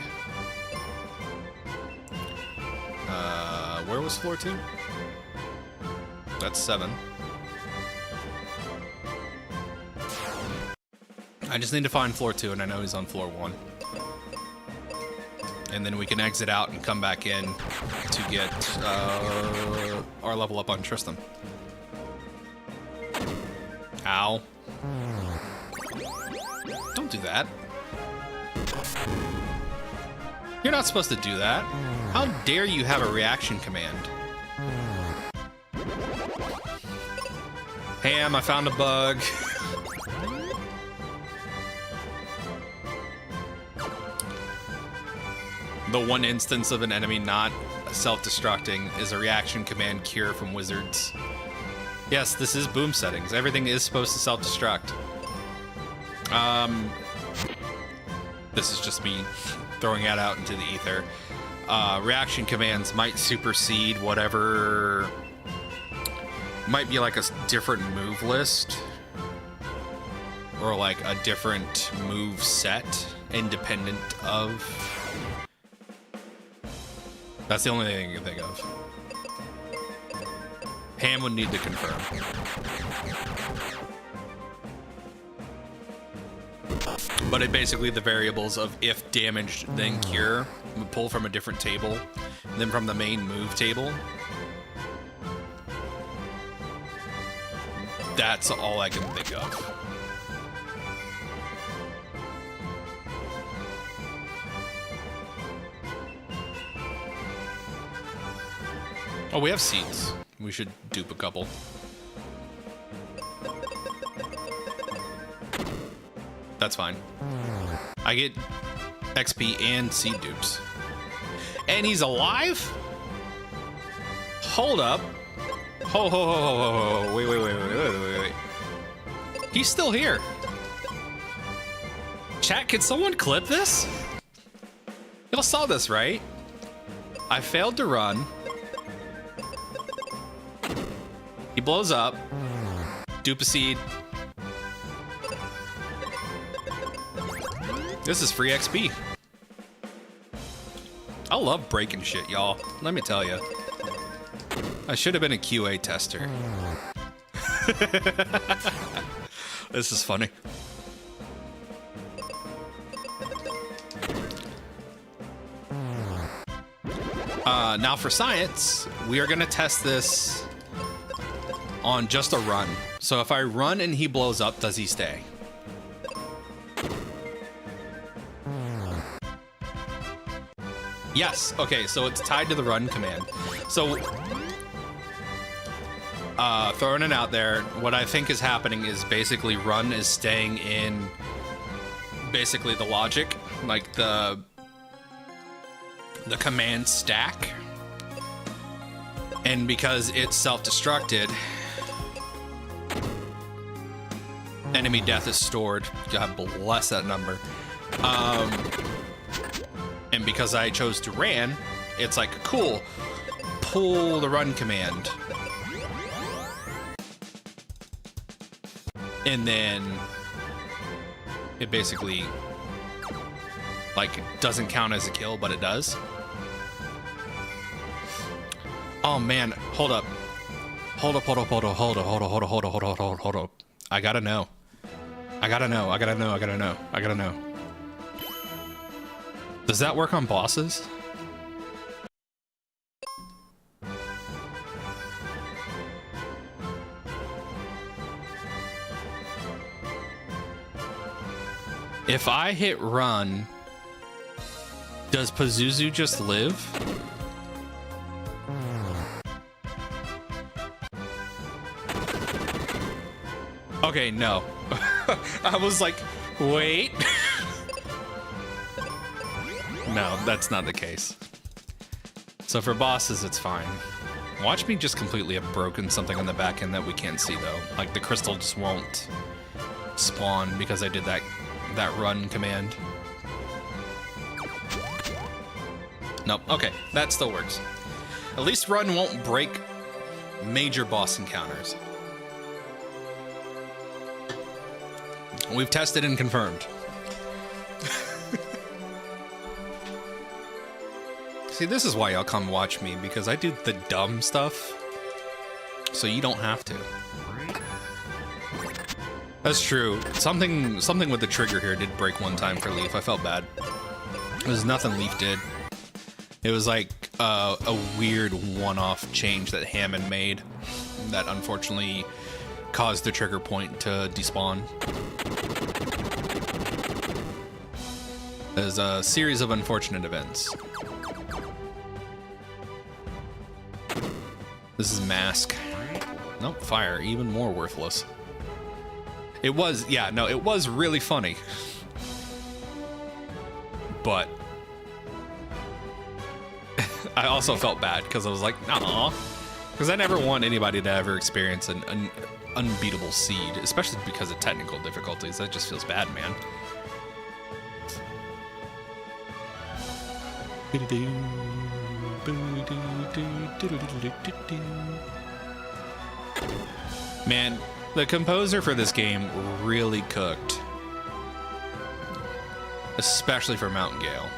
Speaker 1: Where was floor 2? That's 7. I just need to find floor 2, and I know he's on floor 1. And then we can exit out and come back in to get our level up on Tristram. Ow. Don't do that. You're not supposed to do that. How dare you have a reaction command? Ham, I found a bug. The one instance of an enemy not self-destructing is a reaction command cure from wizards. Yes, this is boom settings. Everything is supposed to self-destruct. This is just me throwing that out into the ether. Reaction commands might supersede whatever... Might be like a different move list. Or like a different move set, independent of... That's the only thing I can think of. Ham would need to confirm. But it basically the variables of if damaged, then cure. We pull from a different table, then from the main move table. That's all I can think of. Oh, we have seeds. We should dupe a couple. That's fine. I get XP and seed dupes. And he's alive? Hold up. Ho, ho, ho, ho, ho, ho. Wait. He's still here. Chat, can someone clip this? Y'all saw this, right? I failed to run. He blows up. Dupe a seed. This is free XP. I love breaking shit, y'all. Let me tell you. I should have been a QA tester. This is funny. Now for science, we are gonna test this on just a run. So if I run and he blows up, does he stay? Yes. Okay, so it's tied to the run command. So throwing it out there, what I think is happening is basically run is staying in basically the logic, like the command stack. And because it's self-destructed, enemy death is stored. God bless that number. And because I chose to ran, it's like, cool, pull the run command. And then it basically, like, doesn't count as a kill, but it does. Oh man, hold up. Hold up. I gotta know. I gotta know. Does that work on bosses? If I hit run, does Pazuzu just live? Okay, no. I was like, wait. No, that's not the case. So for bosses, it's fine. Watch me just completely have broken something on the back end that we can't see, though. Like, the crystal just won't spawn because I did that run command. Nope, okay, that still works. At least run won't break major boss encounters. We've tested and confirmed. See, this is why y'all come watch me, because I do the dumb stuff, so you don't have to. That's true. Something with the trigger here did break one time for Leaf. I felt bad. It was nothing Leaf did. It was like a weird one-off change that Hammond made that unfortunately caused the trigger point to despawn. There's a series of unfortunate events. This is Mask. Nope, fire, even more worthless. It was, yeah, no, it was really funny. But I also felt bad because I was like, nah. Because I never want anybody to ever experience an unbeatable seed, especially because of technical difficulties. That just feels bad, man. Man, the composer for this game really cooked. Especially for Mountain Gale.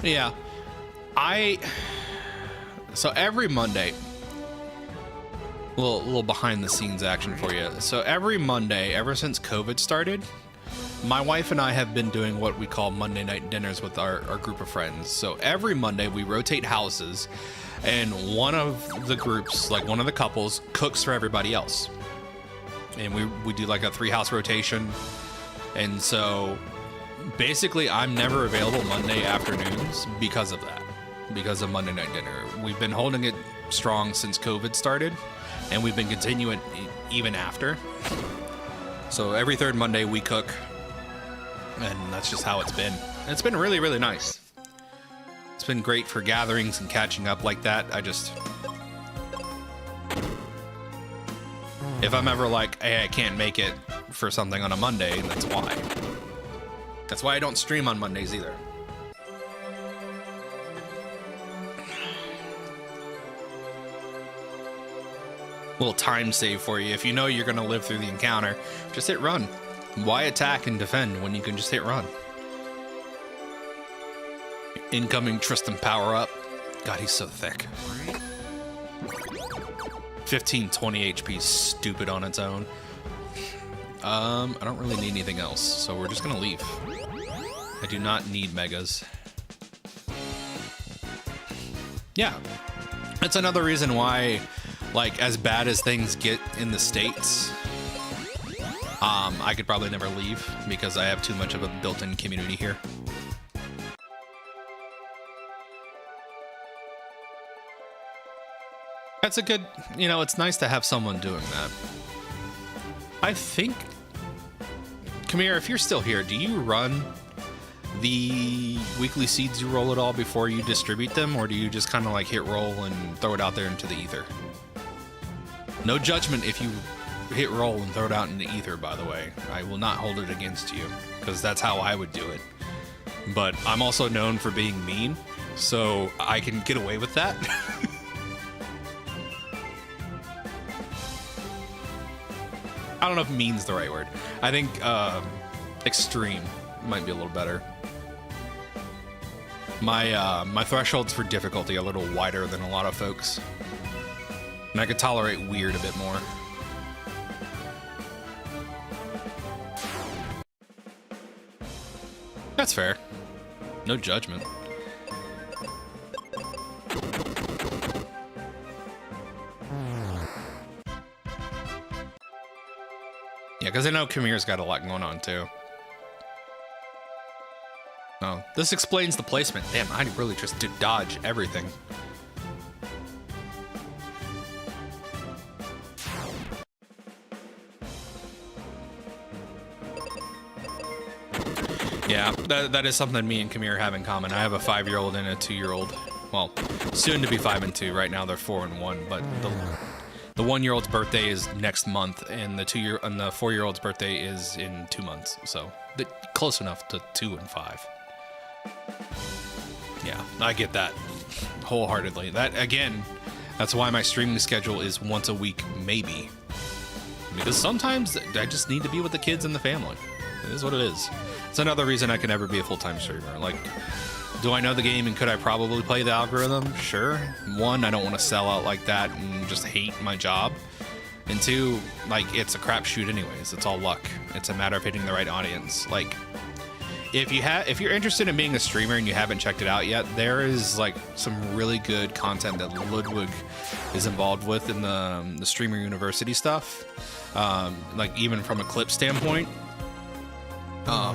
Speaker 1: Yeah. So every Monday, little behind the scenes action for you. So every Monday, ever since COVID started, my wife and I have been doing what we call Monday night dinners with our group of friends. So every Monday we rotate houses and one of the groups, like one of the couples, cooks for everybody else. And we do like a 3-house rotation. And so basically I'm never available Monday afternoons because of that, because of Monday night dinner. We've been holding it strong since COVID started and we've been continuing even after. So every third Monday we cook. And that's just how it's been. And it's been really, really nice. It's been great for gatherings and catching up like that. If I'm ever like, hey, I can't make it for something on a Monday, that's why. That's why I don't stream on Mondays either. Little time save for you. If you know you're going to live through the encounter, just hit run. Why attack and defend when you can just hit run? Incoming Tristan power up. God, he's so thick. 1520 HP is stupid on its own. I don't really need anything else, so we're just gonna leave. I do not need megas. Yeah, that's another reason why, like, as bad as things get in the States, I could probably never leave because I have too much of a built-in community here. That's a good, you know, it's nice to have someone doing that. I think, Kamir, if you're still here, do you run the weekly seeds you roll at all before you distribute them, or do you just kind of like hit roll and throw it out there into the ether? No judgment if you hit roll and throw it out in the ether, by the way. I will not hold it against you, because that's how I would do it. But I'm also known for being mean, so I can get away with that. I don't know if mean's the right word. I think extreme might be a little better. My thresholds for difficulty are a little wider than a lot of folks. And I could tolerate weird a bit more. That's fair. No judgment. Yeah, because I know Kamir's got a lot going on too. Oh, this explains the placement. Damn, I really just did dodge everything. Yeah, that is something me and Kamir have in common. I have a 5-year-old and a 2-year-old. Well, soon to be 5 and 2. Right now they're 4 and 1, but the 1-year-old's birthday is next month, and the 4-year-old's birthday is in 2 months. So close enough to 2 and 5. Yeah, I get that wholeheartedly. That again, that's why my streaming schedule is once a week, maybe. Because sometimes I just need to be with the kids and the family. It is what it is. It's another reason I can never be a full-time streamer. Like, do I know the game and could I probably play the algorithm? Sure. One, I don't want to sell out like that and just hate my job. And two, like, it's a crapshoot anyways. It's all luck. It's a matter of hitting the right audience. Like, if you're interested in being a streamer and you haven't checked it out yet, there is like some really good content that Ludwig is involved with in the Streamer University stuff. Like, even from a clip standpoint.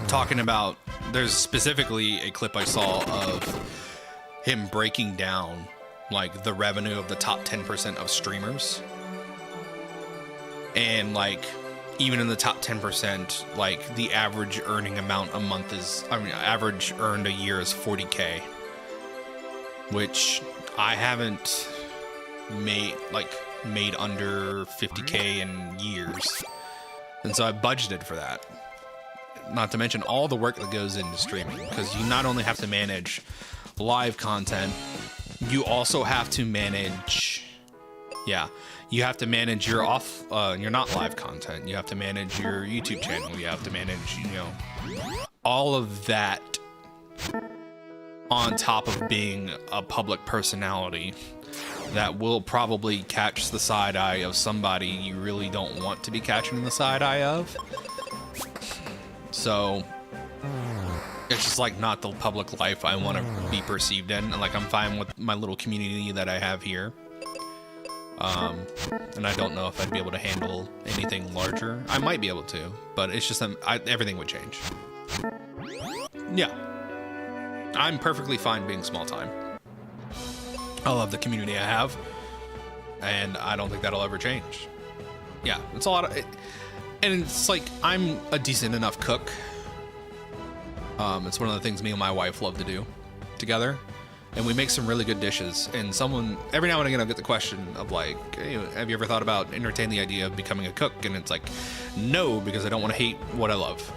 Speaker 1: Talking about, there's specifically a clip I saw of him breaking down like the revenue of the top 10% of streamers, and like even in the top 10%, like the average earning amount a month is, average earned a year is 40K, which I haven't made under 50K in years, and so I budgeted for that. Not to mention all the work that goes into streaming, because you not only have to manage live content, you also have to manage, you have to manage your your not live content. You have to manage your YouTube channel. You have to manage, all of that on top of being a public personality that will probably catch the side eye of somebody you really don't want to be catching the side eye of. So it's just like not the public life I want to be perceived in. And like, I'm fine with my little community that I have here. And I don't know if I'd be able to handle anything larger. I might be able to, but it's just everything would change. Yeah, I'm perfectly fine being small time. I love the community I have, and I don't think that'll ever change. Yeah, it's a lot of it. And it's like, I'm a decent enough cook. It's one of the things me and my wife love to do together. and we make some really good dishes. And someone, every now and again, I'll get the question of like, hey, have you ever thought about entertaining the idea of becoming a cook? And it's like, no, because I don't want to hate what I love.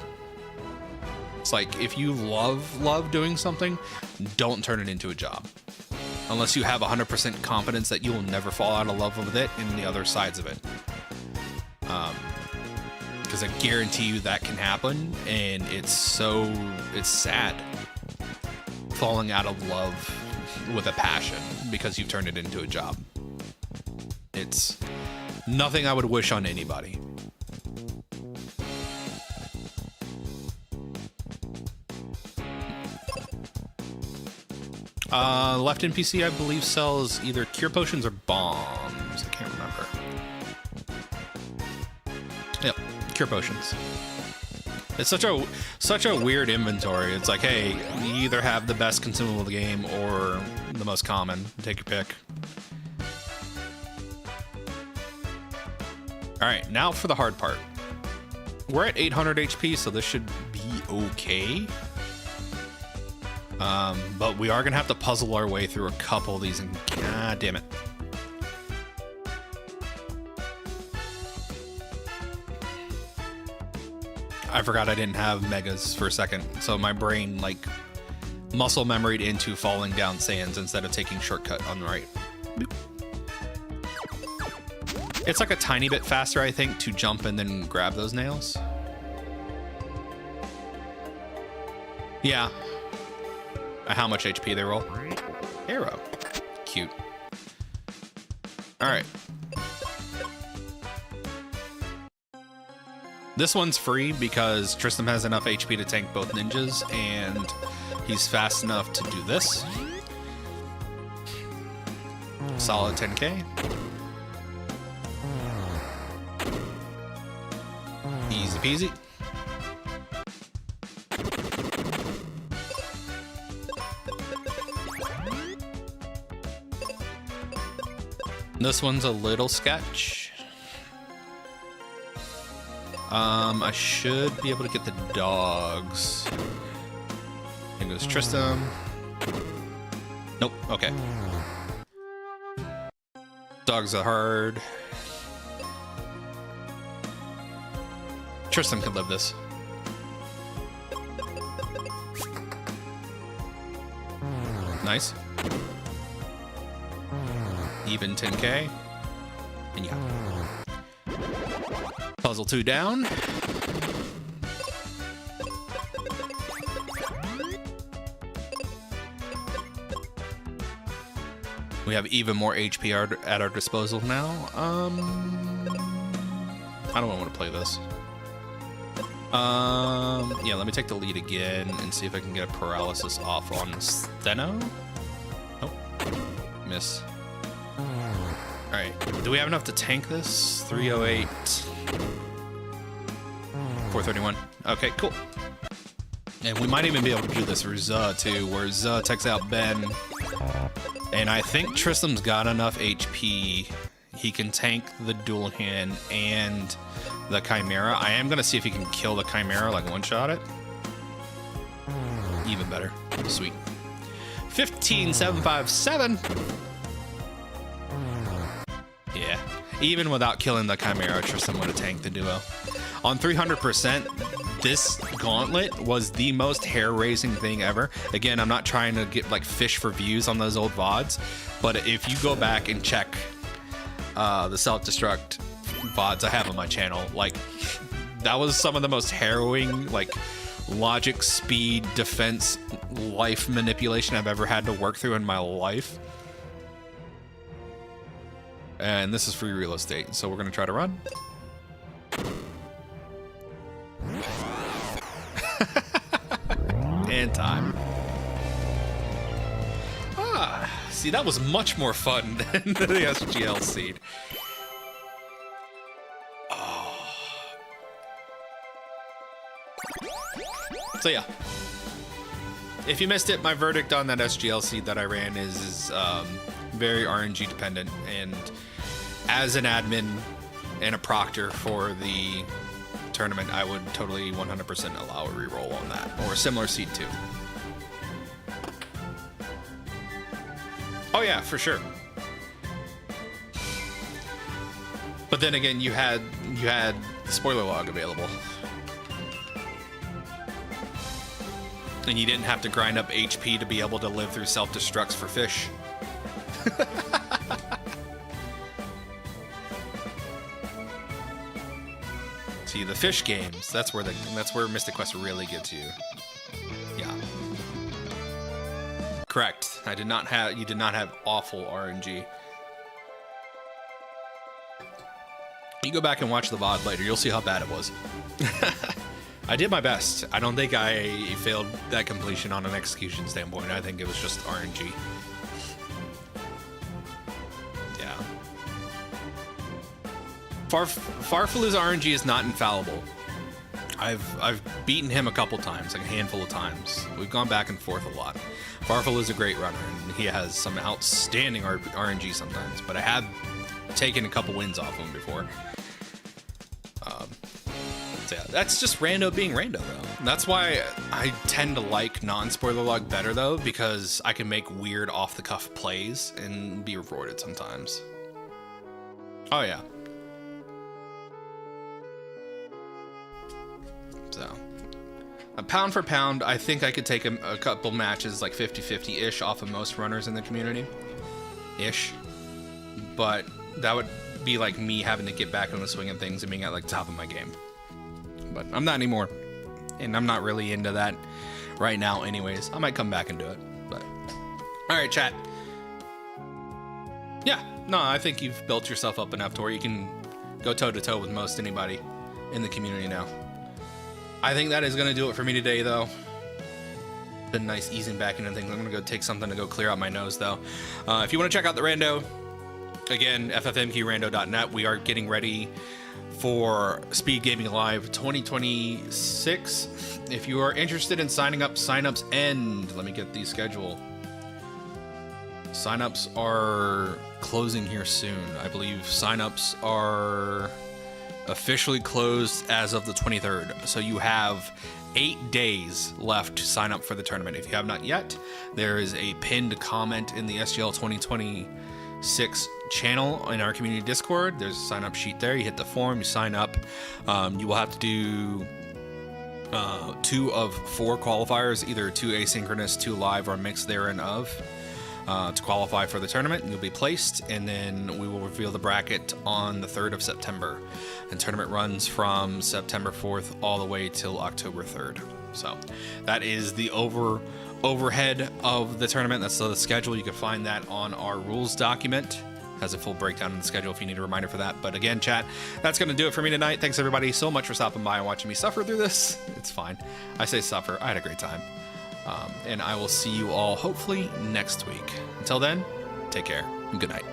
Speaker 1: It's like, if you love doing something, don't turn it into a job. Unless you have 100% confidence that you will never fall out of love with it and the other sides of it. Because I guarantee you that can happen, and it's sad falling out of love with a passion because you've turned it into a job. It's nothing I would wish on anybody. Left NPC, I believe, sells either cure potions or bombs. I can't remember. Yep, cure potions. It's such a weird inventory. It's like, hey, you either have the best consumable of the game or the most common. Take your pick. All right, now for the hard part. We're at 800 HP, so this should be okay. But we are gonna have to puzzle our way through a couple of these, and god damn it. I forgot I didn't have megas for a second, so my brain like muscle memoried into falling down sands instead of taking shortcut on the right. Boop. It's like a tiny bit faster, I think, to jump and then grab those nails. Yeah. How much HP they roll? Arrow. Cute. All right. This one's free because Tristan has enough HP to tank both ninjas, and he's fast enough to do this. Solid 10k. Easy peasy. This one's a little sketch. I should be able to get the dogs. There goes Tristan. Nope, okay. Dogs are hard. Tristan could live this. Nice. Even 10k. And yeah. Puzzle 2 down. We have even more HP at our disposal now. I don't want to play this. Yeah, let me take the lead again and see if I can get a paralysis off on Steno. Nope. Miss. Alright, do we have enough to tank this? 308. 431. Okay, cool. And we might even be able to do this for Zuh too, where Zuh takes out Ben. And I think Tristan's got enough HP. He can tank the dual hand and the Chimera. I am gonna see if he can kill the Chimera, like one-shot it. Even better. Sweet. 15757. Yeah. Even without killing the Chimera, Tristan would have tanked the duo. On 300%, this gauntlet was the most hair-raising thing ever. Again, I'm not trying to get like fish for views on those old VODs, but if you go back and check the self-destruct VODs I have on my channel, like that was some of the most harrowing, like logic, speed, defense, life manipulation I've ever had to work through in my life. And this is free real estate, so we're gonna try to run. And time. Ah, see, that was much more fun than the SGL seed. Oh. So yeah, if you missed it, my verdict on that SGL seed that I ran is very RNG dependent, and as an admin and a proctor for the tournament, I would totally 100% allow a reroll on that, or a similar seed too. Oh yeah, for sure. But then again, you had the spoiler log available. And you didn't have to grind up HP to be able to live through self-destructs for fish. See, the fish games, that's where Mystic Quest really gets you. Yeah. Correct. You did not have awful RNG. You go back and watch the VOD later, you'll see how bad it was. I did my best. I don't think I failed that completion on an execution standpoint. I think it was just RNG. Yeah. Farfalu's RNG is not infallible. I've beaten him a couple times, like a handful of times. We've gone back and forth a lot. Farfalu's a great runner, and he has some outstanding RNG sometimes, but I have taken a couple wins off him before. So yeah, that's just rando being rando, though. That's why I tend to like non-spoiler log better, though, because I can make weird off-the-cuff plays and be rewarded sometimes. Oh, yeah. So, pound for pound, I think I could take a couple matches like 50-50-ish off of most runners in the community. Ish. But that would be like me having to get back in the swing of things and being at like top of my game. But I'm not anymore. And I'm not really into that right now anyways. I might come back and do it. But alright, chat. Yeah, no, I think you've built yourself up enough to where you can go toe-to-toe with most anybody in the community now. I think that is going to do it for me today, though. Been nice easing back into things. I'm going to go take something to go clear out my nose, though. If you want to check out the rando, again, FFMQRando.net. We are getting ready for Speed Gaming Live 2026. If you are interested in signing up, signups end. Let me get the schedule. Signups are closing here soon. I believe signups are officially closed as of the 23rd. So you have 8 days left to sign up for the tournament. If you have not yet, there is a pinned comment in the SGL 2026 channel in our community Discord. There's a sign up sheet there. You hit the form, you sign up. You will have to do 2 of 4 qualifiers, either 2 asynchronous, 2 live, or a mix therein of. To qualify for the tournament. You'll be placed, and then we will reveal the bracket on the 3rd of September. And tournament runs from September 4th all the way till October 3rd. So that is the overhead of the tournament. That's the schedule. You can find that on our rules document. Has a full breakdown in the schedule if you need a reminder for that. But again, chat, that's going to do it for me tonight. Thanks everybody so much for stopping by and watching me suffer through this. It's fine. I say suffer. I had a great time. And I will see you all hopefully next week. Until then, take care and good night.